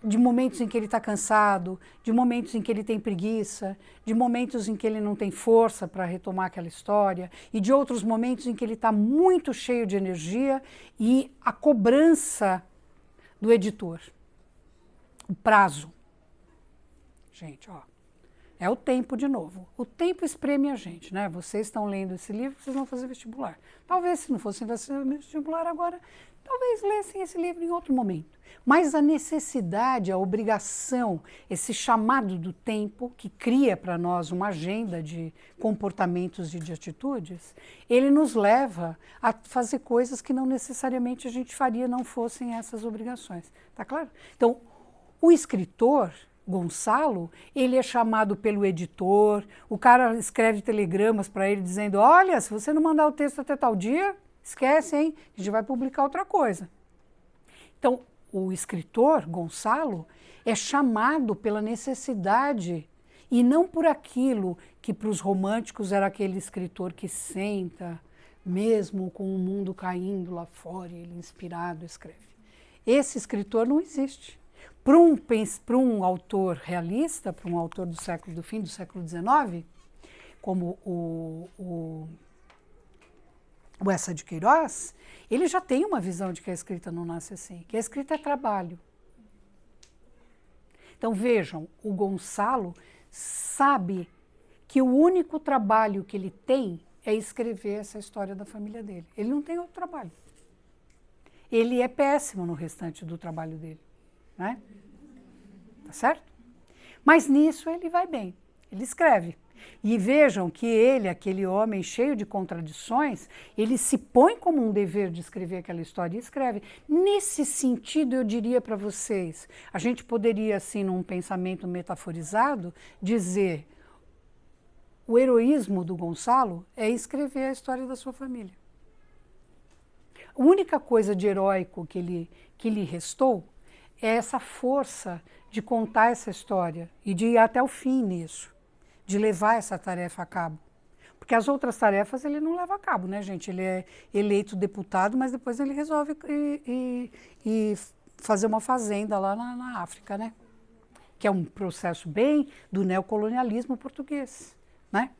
de momentos em que ele está cansado, de momentos em que ele tem preguiça, de momentos em que ele não tem força para retomar aquela história e de outros momentos em que ele está muito cheio de energia e a cobrança do editor, o prazo. Gente, é o tempo de novo. O tempo espreme a gente, né? Vocês estão lendo esse livro, vocês vão fazer vestibular. Talvez, se não fossem fazer vestibular agora, talvez lessem esse livro em outro momento. Mas a necessidade, a obrigação, esse chamado do tempo, que cria para nós uma agenda de comportamentos e de atitudes, ele nos leva a fazer coisas que não necessariamente a gente faria não fossem essas obrigações. Tá claro? Então, o escritor Gonçalo, ele é chamado pelo editor, o cara escreve telegramas para ele dizendo, olha, se você não mandar o texto até tal dia, esquece, hein? A gente vai publicar outra coisa. Então, o escritor, Gonçalo, é chamado pela necessidade e não por aquilo que para os românticos era aquele escritor que senta, mesmo com o mundo caindo lá fora, ele inspirado escreve. Esse escritor não existe. Para um autor realista, para um autor do fim do século XIX, como o Eça de Queiroz, ele já tem uma visão de que a escrita não nasce assim, que a escrita é trabalho. Então vejam, o Gonçalo sabe que o único trabalho que ele tem é escrever essa história da família dele. Ele não tem outro trabalho. Ele é péssimo no restante do trabalho dele, né? Tá certo? Mas nisso ele vai bem, ele escreve. E vejam que ele, aquele homem cheio de contradições, ele se põe como um dever de escrever aquela história e escreve. Nesse sentido, eu diria para vocês, a gente poderia, assim, num pensamento metaforizado, dizer o heroísmo do Gonçalo é escrever a história da sua família. A única coisa de heróico que lhe restou é essa força de contar essa história e de ir até o fim nisso, de levar essa tarefa a cabo. Porque as outras tarefas ele não leva a cabo, né, gente? Ele é eleito deputado, mas depois ele resolve e fazer uma fazenda lá na África, né? Que é um processo bem do neocolonialismo português, né?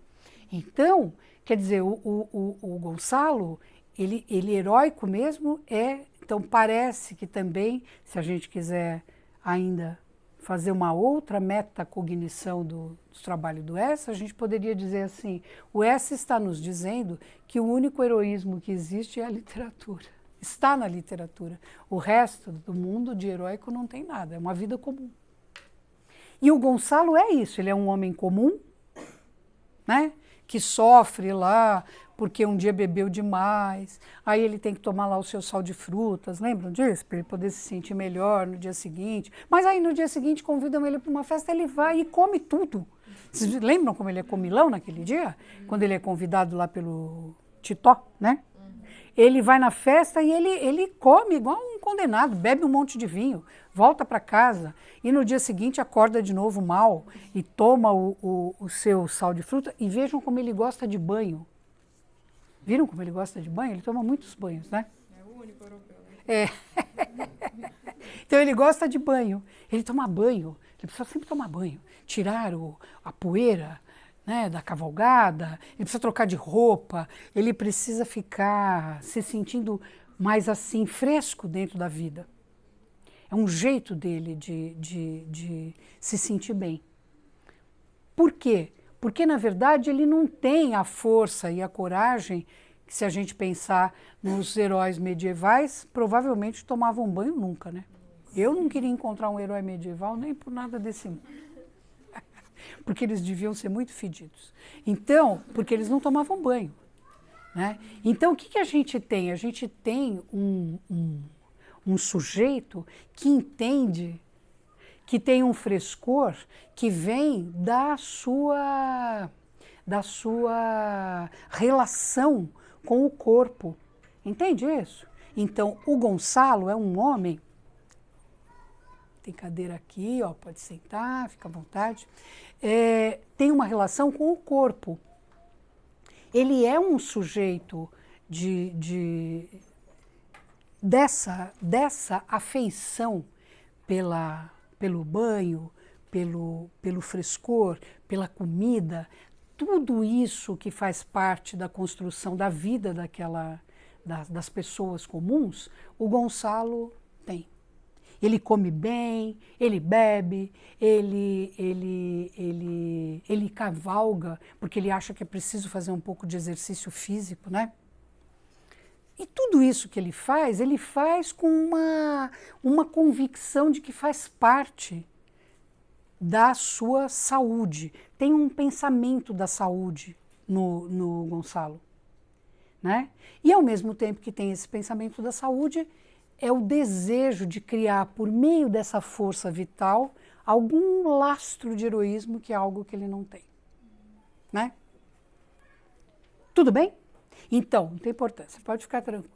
Então, quer dizer, o Gonçalo, ele heróico mesmo é... Então, parece que também, se a gente quiser ainda fazer uma outra metacognição do trabalho do Hess, a gente poderia dizer assim, o Hess está nos dizendo que o único heroísmo que existe é a literatura. Está na literatura. O resto do mundo de heróico não tem nada, é uma vida comum. E o Gonçalo é isso, ele é um homem comum, né? Que sofre lá porque um dia bebeu demais, aí ele tem que tomar lá o seu sal de frutas, lembram disso? Para ele poder se sentir melhor no dia seguinte. Mas aí no dia seguinte convidam ele para uma festa, ele vai e come tudo. Vocês lembram como ele é comilão naquele dia? Quando ele é convidado lá pelo Titó, né? Ele vai na festa e ele come igual um condenado, bebe um monte de vinho, volta para casa e no dia seguinte acorda de novo mal e toma o seu sal de fruta. E vejam como ele gosta de banho. Viram como ele gosta de banho? Ele toma muitos banhos, né? É o único europeu. É. Então ele gosta de banho. Ele toma banho, ele precisa sempre tomar banho. Tirar a poeira, né, da cavalgada, ele precisa trocar de roupa, ele precisa ficar se sentindo mais assim, fresco dentro da vida. É um jeito dele de se sentir bem. Por quê? Porque, na verdade, ele não tem a força e a coragem que, se a gente pensar nos heróis medievais, provavelmente tomavam banho nunca, né? Eu não queria encontrar um herói medieval nem por nada desse mundo. Porque eles deviam ser muito fedidos. Então, porque eles não tomavam banho, né? Então, o que a gente tem? A gente tem um sujeito que entende, que tem um frescor que vem da sua relação com o corpo. Entende isso? Então, o Gonçalo é um homem... Tem cadeira aqui, ó, pode sentar, fica à vontade. Tem uma relação com o corpo. Ele é um sujeito dessa afeição pelo banho, pelo frescor, pela comida, tudo isso que faz parte da construção da vida das pessoas comuns, o Gonçalo tem. Ele come bem, ele bebe, ele cavalga, porque ele acha que é preciso fazer um pouco de exercício físico, né? E tudo isso que ele faz com uma convicção de que faz parte da sua saúde. Tem um pensamento da saúde no Gonçalo, né? E ao mesmo tempo que tem esse pensamento da saúde, é o desejo de criar, por meio dessa força vital, algum lastro de heroísmo que é algo que ele não tem, né? Tudo bem? Então, não tem importância, pode ficar tranquila.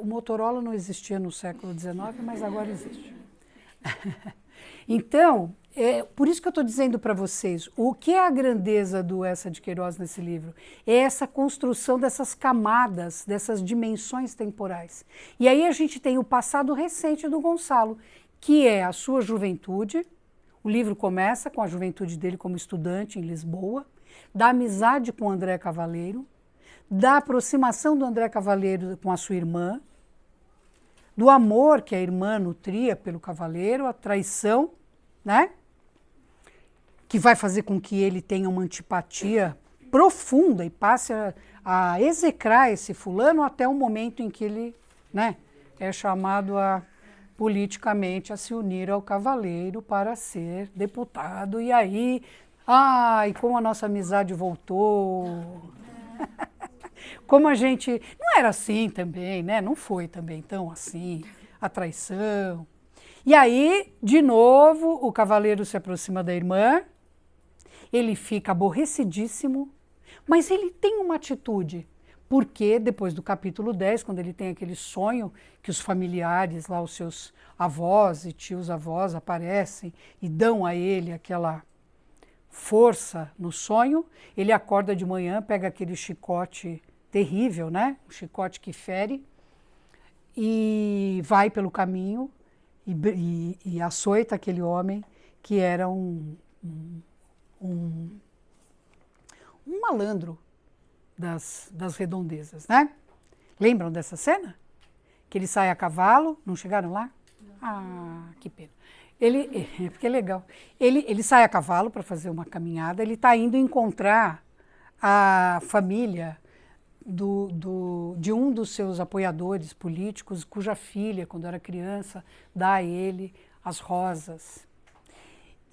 O Motorola não existia no século XIX, mas agora existe. Então, por isso que eu estou dizendo para vocês, o que é a grandeza do Eça de Queiroz nesse livro? É essa construção dessas camadas, dessas dimensões temporais. E aí a gente tem o passado recente do Gonçalo, que é a sua juventude. O livro começa com a juventude dele como estudante em Lisboa, da amizade com André Cavaleiro, da aproximação do André Cavaleiro com a sua irmã, do amor que a irmã nutria pelo Cavaleiro, a traição, né? Que vai fazer com que ele tenha uma antipatia profunda e passe a execrar esse fulano até o momento em que ele, né, é chamado politicamente a se unir ao Cavaleiro para ser deputado. E aí Ai, como a nossa amizade voltou. Como a gente... Não era assim também, né? Não foi também tão assim, a traição. E aí, de novo, o cavaleiro se aproxima da irmã, ele fica aborrecidíssimo, mas ele tem uma atitude. Porque depois do capítulo 10, quando ele tem aquele sonho que os familiares lá, os seus avós e tios-avós aparecem e dão a ele aquela força no sonho, ele acorda de manhã, pega aquele chicote terrível, né? Um chicote que fere, e vai pelo caminho e açoita aquele homem que era um malandro das redondezas, né? Lembram dessa cena? Que ele sai a cavalo, não chegaram lá? Ah, que pena. Porque é legal. Ele sai a cavalo para fazer uma caminhada, ele está indo encontrar a família de um dos seus apoiadores políticos, cuja filha, quando era criança, dá a ele as rosas.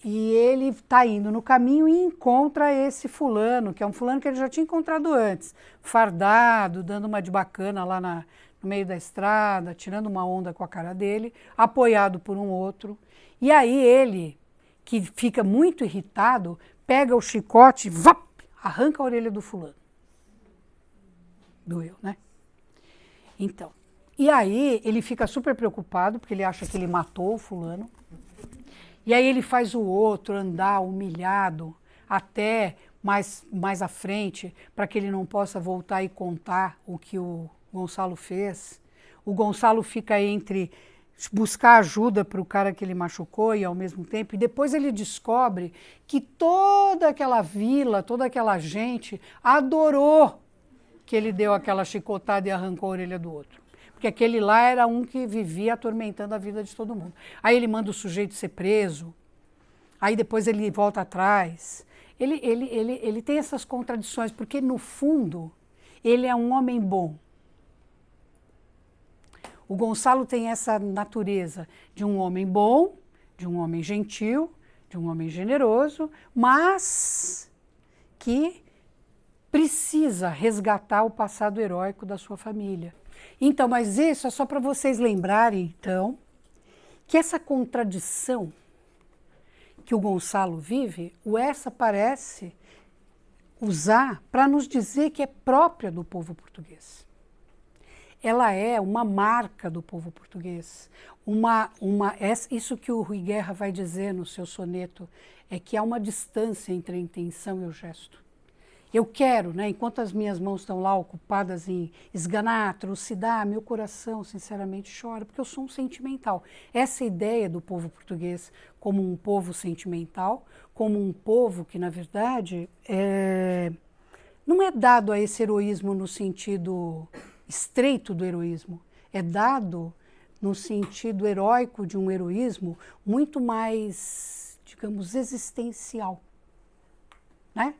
E ele está indo no caminho e encontra esse fulano, que é um fulano que ele já tinha encontrado antes, fardado, dando uma de bacana lá no meio da estrada, tirando uma onda com a cara dele, apoiado por um outro. E aí ele, que fica muito irritado, pega o chicote, arranca a orelha do fulano. Doeu, né? Então, e aí ele fica super preocupado, porque ele acha que ele matou o fulano. E aí ele faz o outro andar humilhado até mais à frente, para que ele não possa voltar e contar o que o Gonçalo fez. O Gonçalo fica entre buscar ajuda para o cara que ele machucou e ao mesmo tempo, e depois ele descobre que toda aquela vila, toda aquela gente adorou que ele deu aquela chicotada e arrancou a orelha do outro. Porque aquele lá era um que vivia atormentando a vida de todo mundo. Aí ele manda o sujeito ser preso, aí depois ele volta atrás. Ele tem essas contradições, porque no fundo ele é um homem bom. O Gonçalo tem essa natureza de um homem bom, de um homem gentil, de um homem generoso, mas que precisa resgatar o passado heróico da sua família. Então, mas isso é só para vocês lembrarem, então, que essa contradição que o Gonçalo vive, o Essa parece usar para nos dizer que é própria do povo português. Ela é uma marca do povo português. Isso que o Rui Guerra vai dizer no seu soneto, é que há uma distância entre a intenção e o gesto. Eu quero, né, enquanto as minhas mãos estão lá ocupadas em esganar, trucidar, meu coração sinceramente chora, porque eu sou um sentimental. Essa ideia do povo português como um povo sentimental, como um povo que, na verdade, não é dado a esse heroísmo no sentido estreito do heroísmo, é dado no sentido heróico de um heroísmo muito mais, digamos, existencial, né?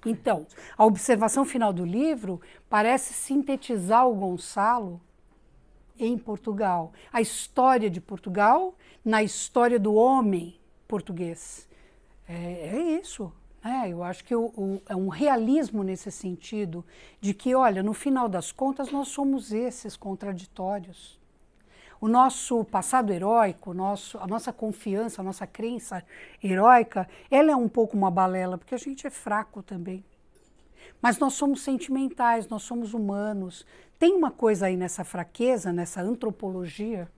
Então, a observação final do livro parece sintetizar o Gonçalo em Portugal. A história de Portugal na história do homem português. É isso. Eu acho que é um realismo nesse sentido de que, olha, no final das contas, nós somos esses contraditórios. O nosso passado heróico, a nossa confiança, a nossa crença heróica, ela é um pouco uma balela, porque a gente é fraco também. Mas nós somos sentimentais, nós somos humanos. Tem uma coisa aí nessa fraqueza, nessa antropologia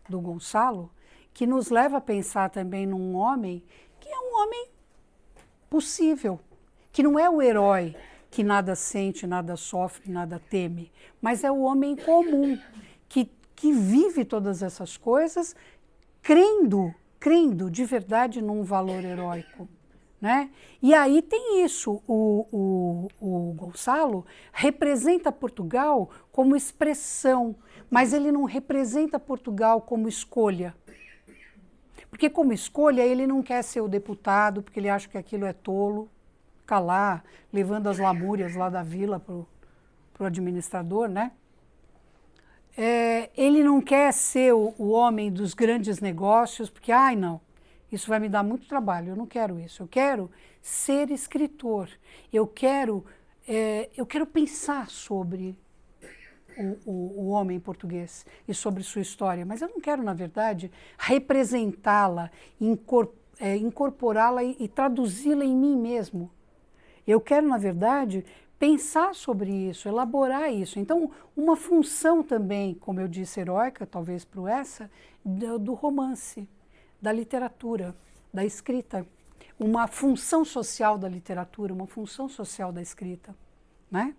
do Gonçalo, que nos leva a pensar também num homem que é um homem possível, que não é o herói que nada sente, nada sofre, nada teme, mas é o homem comum, que vive todas essas coisas crendo de verdade num valor heróico, né? E aí tem isso, o Gonçalo representa Portugal como expressão, mas ele não representa Portugal como escolha. Porque como escolha ele não quer ser o deputado, porque ele acha que aquilo é tolo, ficar lá levando as lamúrias lá da vila pro administrador, né? Ele não quer ser o homem dos grandes negócios, porque, não, Isso vai me dar muito trabalho, eu não quero isso. Eu quero ser escritor, eu quero pensar sobre o homem português e sobre sua história, mas eu não quero, na verdade, representá-la, incorporá-la e traduzi-la em mim mesmo. Eu quero, na verdade, pensar sobre isso, elaborar isso. Então, uma função também, como eu disse, heróica, talvez para o Essa, do romance, da literatura, da escrita. Uma função social da literatura, uma função social da escrita, né?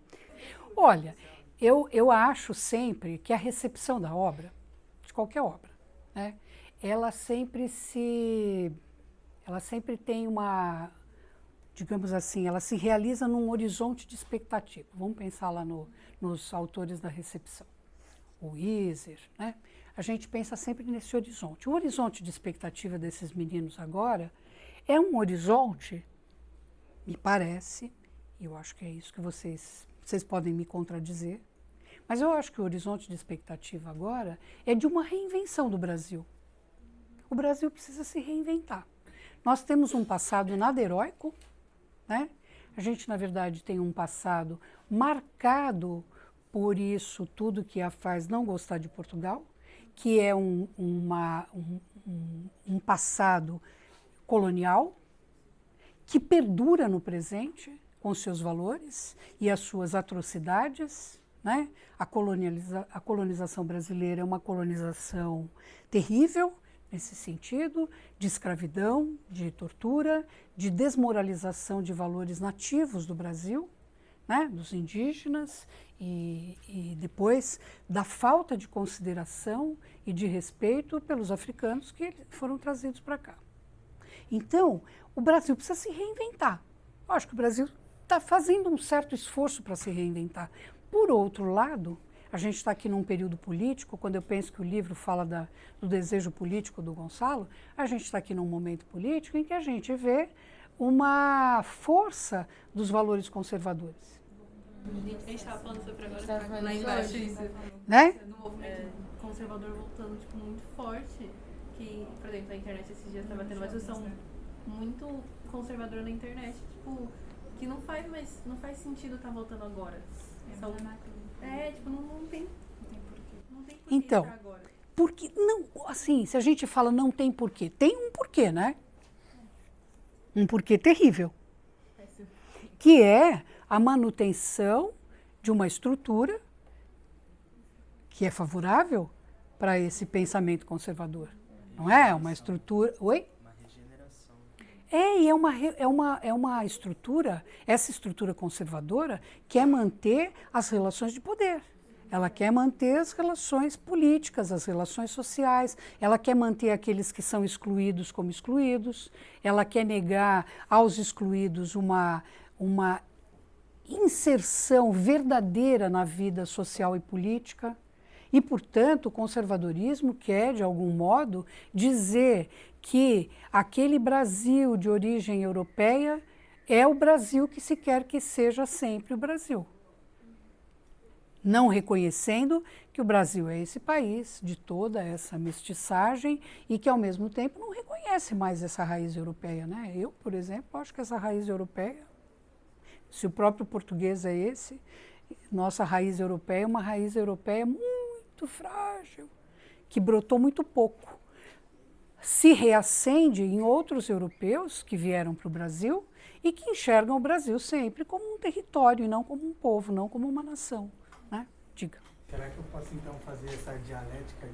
Olha, eu acho sempre que a recepção da obra, de qualquer obra, né, ela sempre tem uma, digamos assim, ela se realiza num horizonte de expectativa. Vamos pensar lá nos autores da recepção. O Iser, né? A gente pensa sempre nesse horizonte. O horizonte de expectativa desses meninos agora é um horizonte, me parece, e eu acho que é isso que vocês podem me contradizer, mas eu acho que o horizonte de expectativa agora é de uma reinvenção do Brasil. O Brasil precisa se reinventar. Nós temos um passado nada heróico, né? A gente, na verdade, tem um passado marcado por isso tudo que a faz não gostar de Portugal, que é um passado colonial, que perdura no presente com seus valores e as suas atrocidades, né? A colonização brasileira é uma colonização terrível, nesse sentido, de escravidão, de tortura, de desmoralização de valores nativos do Brasil, né? Dos indígenas, e depois da falta de consideração e de respeito pelos africanos que foram trazidos para cá. Então, o Brasil precisa se reinventar. Eu acho que o Brasil está fazendo um certo esforço para se reinventar. Por outro lado, a gente está aqui num período político, quando eu penso que o livro fala do desejo político do Gonçalo, a gente está aqui num momento político em que a gente vê uma força dos valores conservadores. A gente estava falando sobre agora, lá embaixo, isso. Né? Do movimento conservador voltando, tipo, muito forte. Que, por exemplo, a internet esses dias estava tendo uma discussão muito conservadora na internet, tipo, que não faz sentido estar voltando agora. Tipo, não tem porquê então, entrar agora. Porque, não, assim, se a gente fala não tem porquê, tem um porquê, né? Um porquê terrível, que é a manutenção de uma estrutura que é favorável para esse pensamento conservador. Não é? Uma estrutura... Oi? Uma regeneração. É uma estrutura, essa estrutura conservadora quer manter as relações de poder. Ela quer manter as relações políticas, as relações sociais, ela quer manter aqueles que são excluídos como excluídos, ela quer negar aos excluídos uma inserção verdadeira na vida social e política. E, portanto, o conservadorismo quer, de algum modo, dizer que aquele Brasil de origem europeia é o Brasil que se quer que seja sempre o Brasil. Não reconhecendo que o Brasil é esse país de toda essa mestiçagem e que, ao mesmo tempo, não reconhece mais essa raiz europeia, né? Eu, por exemplo, acho que essa raiz europeia, se o próprio português é esse, nossa raiz europeia é uma raiz europeia muito frágil, que brotou muito pouco. Se reacende em outros europeus que vieram para o Brasil e que enxergam o Brasil sempre como um território e não como um povo, não como uma nação, né? Diga. Será que eu posso, então, fazer essa dialética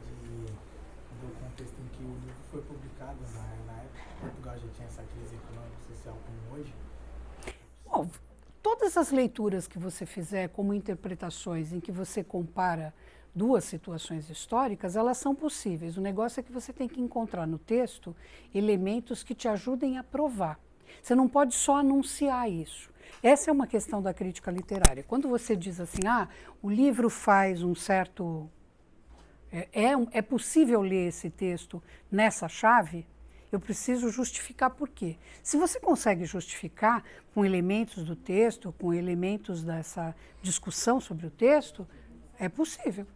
do contexto em que o livro foi publicado, na época que Portugal já tinha essa crise econômica e social como hoje? Bom, todas as leituras que você fizer como interpretações em que você compara duas situações históricas, elas são possíveis. O negócio é que você tem que encontrar no texto elementos que te ajudem a provar. Você não pode só anunciar isso. Essa é uma questão da crítica literária. Quando você diz assim, o livro faz um certo... É possível ler esse texto nessa chave, eu preciso justificar por quê. Se você consegue justificar com elementos do texto, com elementos dessa discussão sobre o texto, é possível,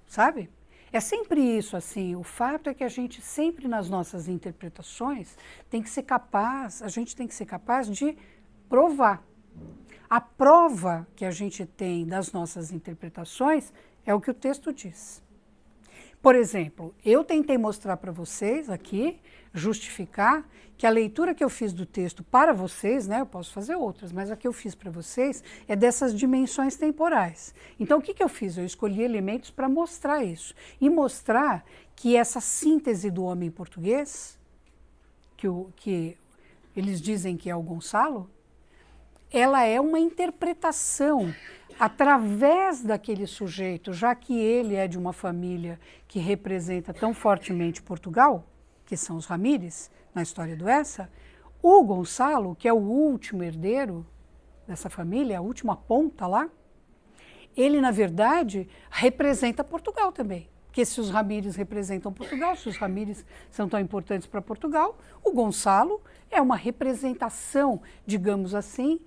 sabe? É sempre isso, assim, o fato é que a gente sempre nas nossas interpretações tem que ser capaz, a gente tem que ser capaz de provar. A prova que a gente tem das nossas interpretações é o que o texto diz. Por exemplo, eu tentei mostrar para vocês aqui, justificar, que a leitura que eu fiz do texto para vocês, né, eu posso fazer outras, mas a que eu fiz para vocês é dessas dimensões temporais. Então, o que eu fiz? Eu escolhi elementos para mostrar isso. E mostrar que essa síntese do homem português, que eles dizem que é o Gonçalo, ela é uma interpretação através daquele sujeito, já que ele é de uma família que representa tão fortemente Portugal, que são os Ramírez, na história do Essa, o Gonçalo, que é o último herdeiro dessa família, a última ponta lá, ele, na verdade, representa Portugal também. Porque se os Ramírez representam Portugal, se os Ramírez são tão importantes para Portugal, o Gonçalo é uma representação, digamos assim,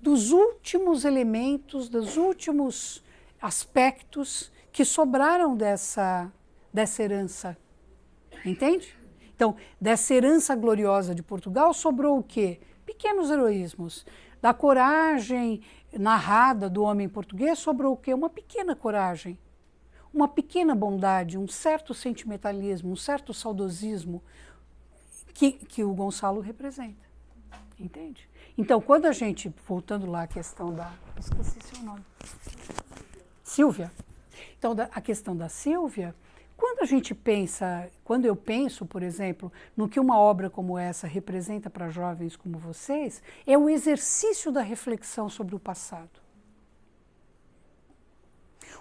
dos últimos elementos, dos últimos aspectos que sobraram dessa herança. Entende? Então, dessa herança gloriosa de Portugal, sobrou o quê? Pequenos heroísmos. Da coragem narrada do homem português, sobrou o quê? Uma pequena coragem, uma pequena bondade, um certo sentimentalismo, um certo saudosismo que o Gonçalo representa. Entende? Então, quando a gente, voltando lá à questão da... Esqueci seu nome. Sílvia. Então, a questão da Sílvia, quando eu penso, por exemplo, no que uma obra como essa representa para jovens como vocês, é o exercício da reflexão sobre o passado.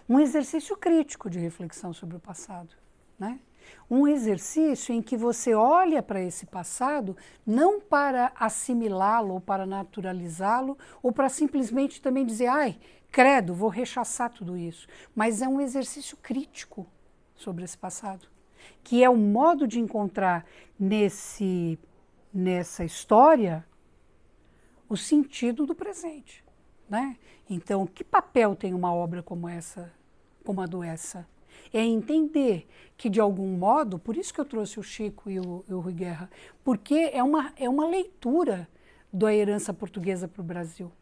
Um exercício crítico de reflexão sobre o passado, né? Um exercício em que você olha para esse passado não para assimilá-lo ou para naturalizá-lo ou para simplesmente também dizer, ai, credo, vou rechaçar tudo isso. Mas é um exercício crítico sobre esse passado, que é o modo de encontrar nessa história o sentido do presente, né? Então, que papel tem uma obra como essa, como a do Essa? É entender que, de algum modo, por isso que eu trouxe o Chico e o Rui Guerra, porque é uma leitura da herança portuguesa para o Brasil,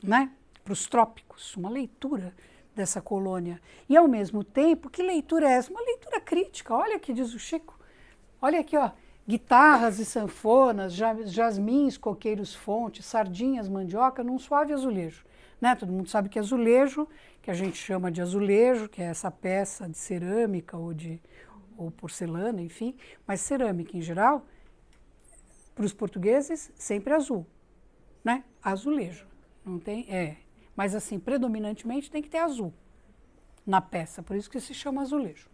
né? Para os trópicos, uma leitura dessa colônia. E, ao mesmo tempo, que leitura é essa? Uma leitura crítica. Olha o que diz o Chico. Olha aqui, ó. Guitarras e sanfonas, jasmins, coqueiros, fontes, sardinhas, mandioca, num suave azulejo. Né? Todo mundo sabe que azulejo, que a gente chama de azulejo, que é essa peça de cerâmica ou porcelana, enfim, mas cerâmica em geral, para os portugueses, sempre azul, né? Azulejo. Não tem, mas assim, predominantemente tem que ter azul na peça, por isso que se chama azulejo.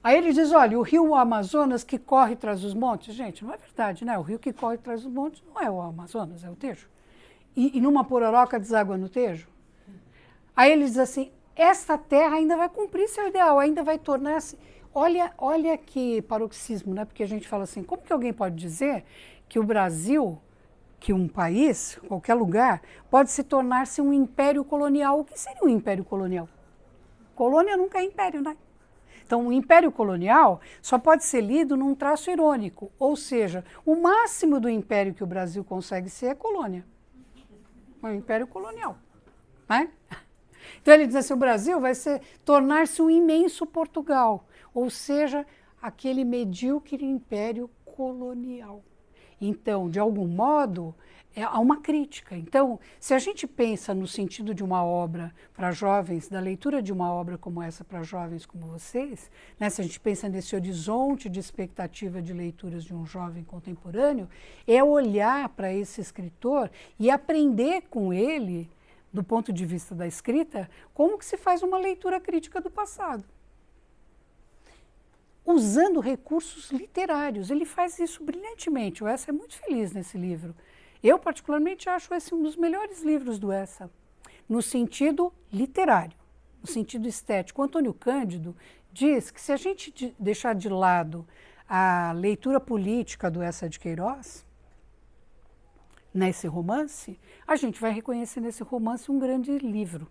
Aí ele diz, olha, o rio Amazonas que corre atrás dos montes, gente, não é verdade, né? O rio que corre atrás dos montes não é o Amazonas, é o Tejo. E numa pororoca deságua no Tejo. Aí ele diz assim, esta terra ainda vai cumprir seu ideal, ainda vai tornar-se... Olha que paroxismo, né? Porque a gente fala assim, como que alguém pode dizer que o Brasil, que um país, qualquer lugar, pode se tornar-se um império colonial? O que seria um império colonial? Colônia nunca é império, né? Então, o império colonial só pode ser lido num traço irônico, ou seja, o máximo do império que o Brasil consegue ser é colônia. Um império colonial, né? Então ele diz assim, o Brasil vai tornar-se um imenso Portugal, ou seja, aquele medíocre império colonial. Então, de algum modo, há uma crítica. Então, se a gente pensa no sentido de uma obra para jovens, da leitura de uma obra como essa para jovens como vocês, né, se a gente pensa nesse horizonte de expectativa de leituras de um jovem contemporâneo, é olhar para esse escritor e aprender com ele, do ponto de vista da escrita, como que se faz uma leitura crítica do passado. Usando recursos literários. Ele faz isso brilhantemente. O Essa é muito feliz nesse livro. Eu, particularmente, acho esse um dos melhores livros do Essa, no sentido literário, no sentido estético. O Antônio Cândido diz que se a gente deixar de lado a leitura política do Eça de Queiroz, nesse romance, a gente vai reconhecer nesse romance um grande livro,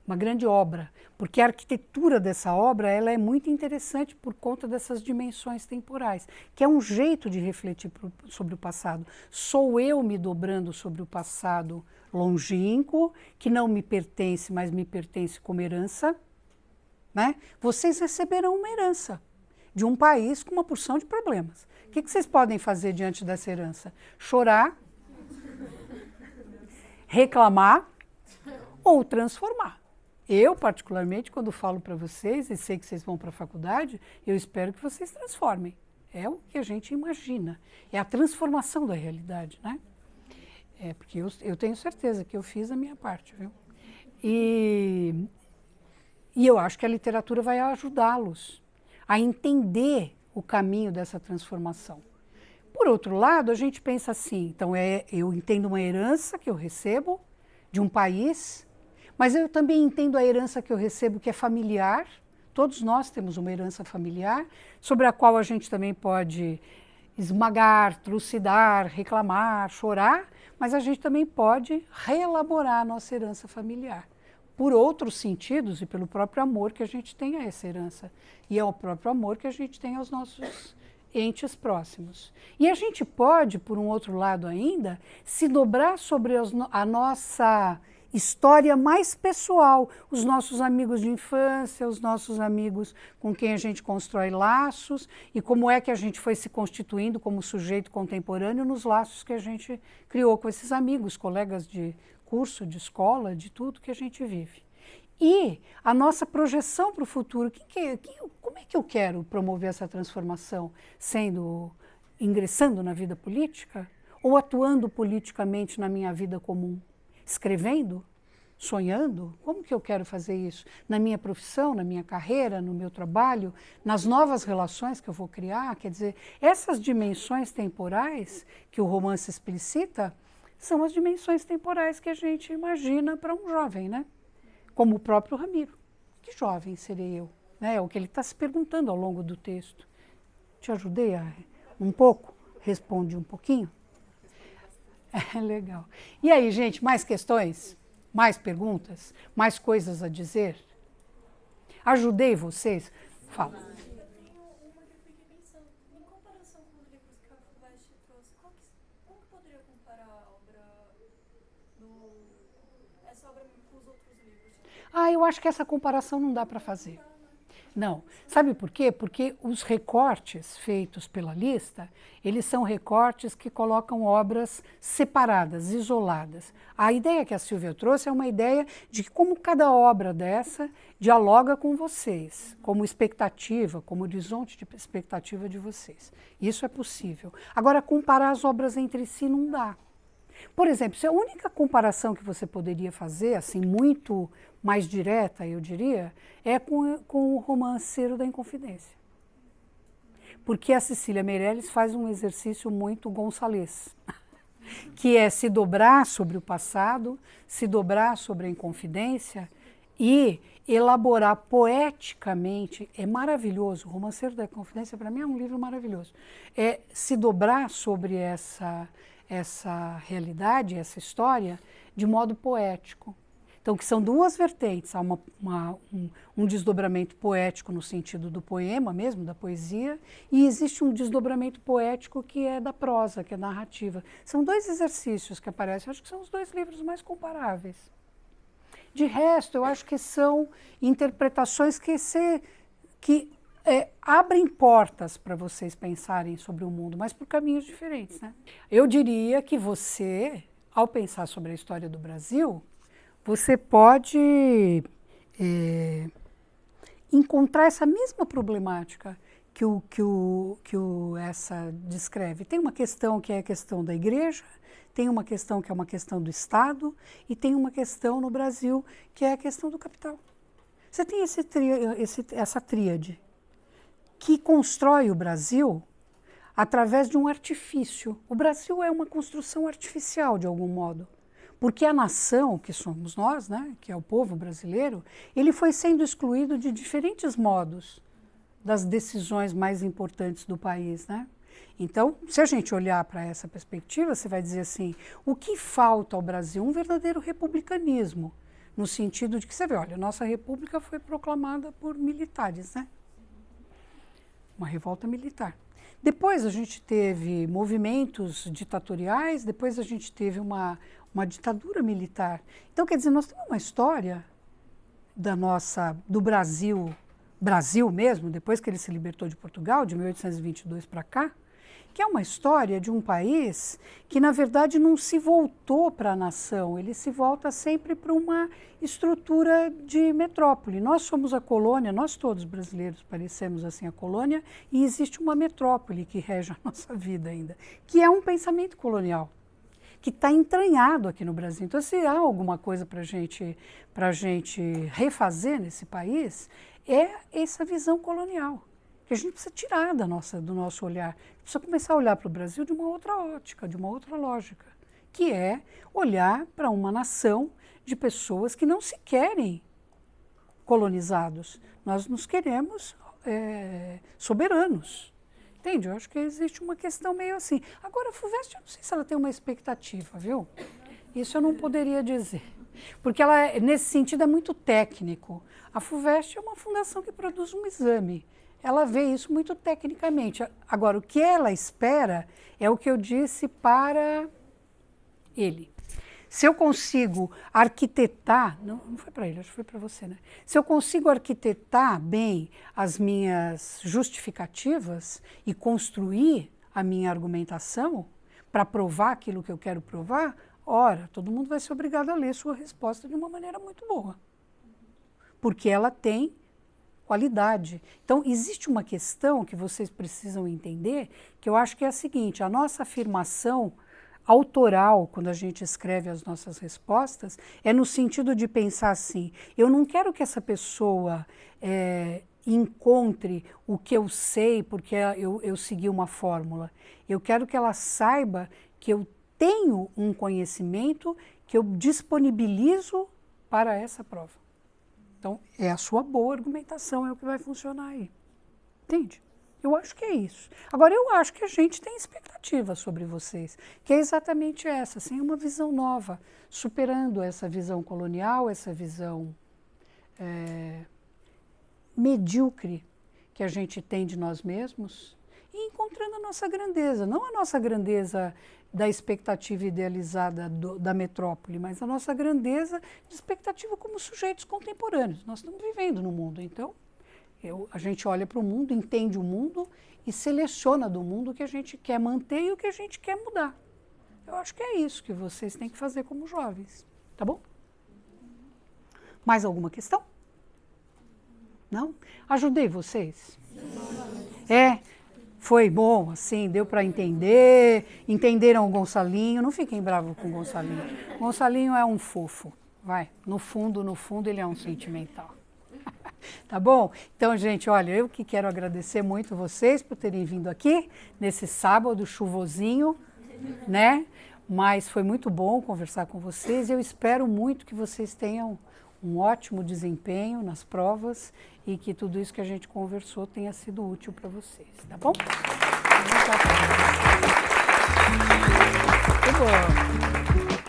uma grande obra, porque a arquitetura dessa obra ela é muito interessante por conta dessas dimensões temporais, que é um jeito de refletir sobre o passado. Sou eu me dobrando sobre o passado longínquo, que não me pertence, mas me pertence como herança, né? Vocês receberão uma herança de um país com uma porção de problemas. O que vocês podem fazer diante dessa herança? Chorar, reclamar ou transformar. Eu, particularmente, quando falo para vocês, e sei que vocês vão para a faculdade, eu espero que vocês transformem. É o que a gente imagina. É a transformação da realidade, né? Porque eu tenho certeza que eu fiz a minha parte, viu? E eu acho que a literatura vai ajudá-los a entender o caminho dessa transformação. Por outro lado, a gente pensa assim, então eu entendo uma herança que eu recebo de um país, mas eu também entendo a herança que eu recebo que é familiar. Todos nós temos uma herança familiar, sobre a qual a gente também pode esmagar, trucidar, reclamar, chorar, mas a gente também pode reelaborar a nossa herança familiar, por outros sentidos e pelo próprio amor que a gente tem a essa herança. E é o próprio amor que a gente tem aos nossos entes próximos. E a gente pode, por um outro lado ainda, se dobrar sobre a nossa história mais pessoal, os nossos amigos de infância, os nossos amigos com quem a gente constrói laços e como é que a gente foi se constituindo como sujeito contemporâneo nos laços que a gente criou com esses amigos, colegas de curso, de escola, de tudo que a gente vive. E a nossa projeção para o futuro, como é que eu quero promover essa transformação? Ingressando na vida política? Ou atuando politicamente na minha vida comum? Escrevendo? Sonhando? Como que eu quero fazer isso? Na minha profissão, na minha carreira, no meu trabalho, nas novas relações que eu vou criar? Quer dizer, essas dimensões temporais que o romance explicita são as dimensões temporais que a gente imagina para um jovem, né? Como o próprio Ramiro. Que jovem serei eu? Né? É o que ele está se perguntando ao longo do texto. Te ajudei um pouco? Responde um pouquinho? É legal. E aí, gente, mais questões? Mais perguntas? Mais coisas a dizer? Ajudei vocês? Fala. Eu tenho uma que eu fiquei pensando, em comparação com os livros que a FUVEST trouxe, como que poderia comparar a obra essa obra com os outros livros? Eu acho que essa comparação não dá para fazer. Não. Sabe por quê? Porque os recortes feitos pela lista, eles são recortes que colocam obras separadas, isoladas. A ideia que a Silvia trouxe é uma ideia de como cada obra dessa dialoga com vocês, como expectativa, como horizonte de expectativa de vocês. Isso é possível. Agora, comparar as obras entre si não dá. Por exemplo, se a única comparação que você poderia fazer, assim, muito mais direta, eu diria, é com o Romanceiro da Inconfidência. Porque a Cecília Meirelles faz um exercício muito gonçalês, que é se dobrar sobre o passado, se dobrar sobre a Inconfidência e elaborar poeticamente. É maravilhoso, o Romanceiro da Inconfidência para mim é um livro maravilhoso. É se dobrar sobre essa realidade, essa história, de modo poético. Então, que são duas vertentes. Há um desdobramento poético no sentido do poema mesmo, da poesia, e existe um desdobramento poético que é da prosa, que é narrativa. São dois exercícios que aparecem, eu acho que são os dois livros mais comparáveis. De resto, eu acho que são interpretações que abrem portas para vocês pensarem sobre o mundo, mas por caminhos diferentes, né? Eu diria que você, ao pensar sobre a história do Brasil, você pode encontrar essa mesma problemática que essa descreve. Tem uma questão que é a questão da igreja, tem uma questão que é uma questão do Estado e tem uma questão no Brasil que é a questão do capital. Você tem essa tríade que constrói o Brasil através de um artifício. O Brasil é uma construção artificial, de algum modo. Porque a nação, que somos nós, né, que é o povo brasileiro, ele foi sendo excluído de diferentes modos das decisões mais importantes do país, né? Então, se a gente olhar para essa perspectiva, você vai dizer assim, o que falta ao Brasil? Um verdadeiro republicanismo, no sentido de que, você vê, olha, nossa república foi proclamada por militares, né? Uma revolta militar. Depois a gente teve movimentos ditatoriais, depois a gente teve uma ditadura militar. Então, quer dizer, nós temos uma história do Brasil mesmo, depois que ele se libertou de Portugal, de 1822 para cá, que é uma história de um país que, na verdade, não se voltou para a nação, ele se volta sempre para uma estrutura de metrópole. Nós somos a colônia, nós todos brasileiros parecemos assim a colônia, e existe uma metrópole que rege a nossa vida ainda, que é um pensamento colonial, que está entranhado aqui no Brasil. Então, se há alguma coisa para a gente refazer nesse país, é essa visão colonial, que a gente precisa tirar do nosso olhar. Precisa começar a olhar para o Brasil de uma outra ótica, de uma outra lógica, que é olhar para uma nação de pessoas que não se querem colonizados. Nós nos queremos soberanos. Entende? Eu acho que existe uma questão meio assim. Agora, a FUVEST, eu não sei se ela tem uma expectativa, viu? Isso eu não poderia dizer. Porque ela, nesse sentido, é muito técnico. A FUVEST é uma fundação que produz um exame. Ela vê isso muito tecnicamente. Agora, o que ela espera é o que eu disse para ele. Se eu consigo arquitetar, não foi para ele, acho que foi para você, né? Se eu consigo arquitetar bem as minhas justificativas e construir a minha argumentação para provar aquilo que eu quero provar, ora, todo mundo vai ser obrigado a ler sua resposta de uma maneira muito boa. Porque ela tem qualidade. Então, existe uma questão que vocês precisam entender, que eu acho que é a seguinte: a nossa afirmação autoral, quando a gente escreve as nossas respostas, é no sentido de pensar assim, eu não quero que essa pessoa encontre o que eu sei porque eu segui uma fórmula. Eu quero que ela saiba que eu tenho um conhecimento que eu disponibilizo para essa prova. Então, é a sua boa argumentação, é o que vai funcionar aí. Entende? Eu acho que é isso. Agora, eu acho que a gente tem expectativa sobre vocês, que é exatamente essa, assim, uma visão nova, superando essa visão colonial, essa visão medíocre que a gente tem de nós mesmos, e encontrando a nossa grandeza, não a nossa grandeza da expectativa idealizada da metrópole, mas a nossa grandeza de expectativa como sujeitos contemporâneos. Nós estamos vivendo no mundo, então a gente olha para o mundo, entende o mundo e seleciona do mundo o que a gente quer manter e o que a gente quer mudar. Eu acho que é isso que vocês têm que fazer como jovens, tá bom? Mais alguma questão? Não? Ajudei vocês? Foi bom, assim, deu para entender, entenderam o Gonçalinho, não fiquem bravos com o Gonçalinho. O Gonçalinho é um fofo, vai, no fundo ele é um sentimental. Tá bom? Então, gente, olha, eu que quero agradecer muito vocês por terem vindo aqui nesse sábado chuvosinho, né? Mas foi muito bom conversar com vocês e eu espero muito que vocês tenham um ótimo desempenho nas provas e que tudo isso que a gente conversou tenha sido útil para vocês, tá bom? Muito bom.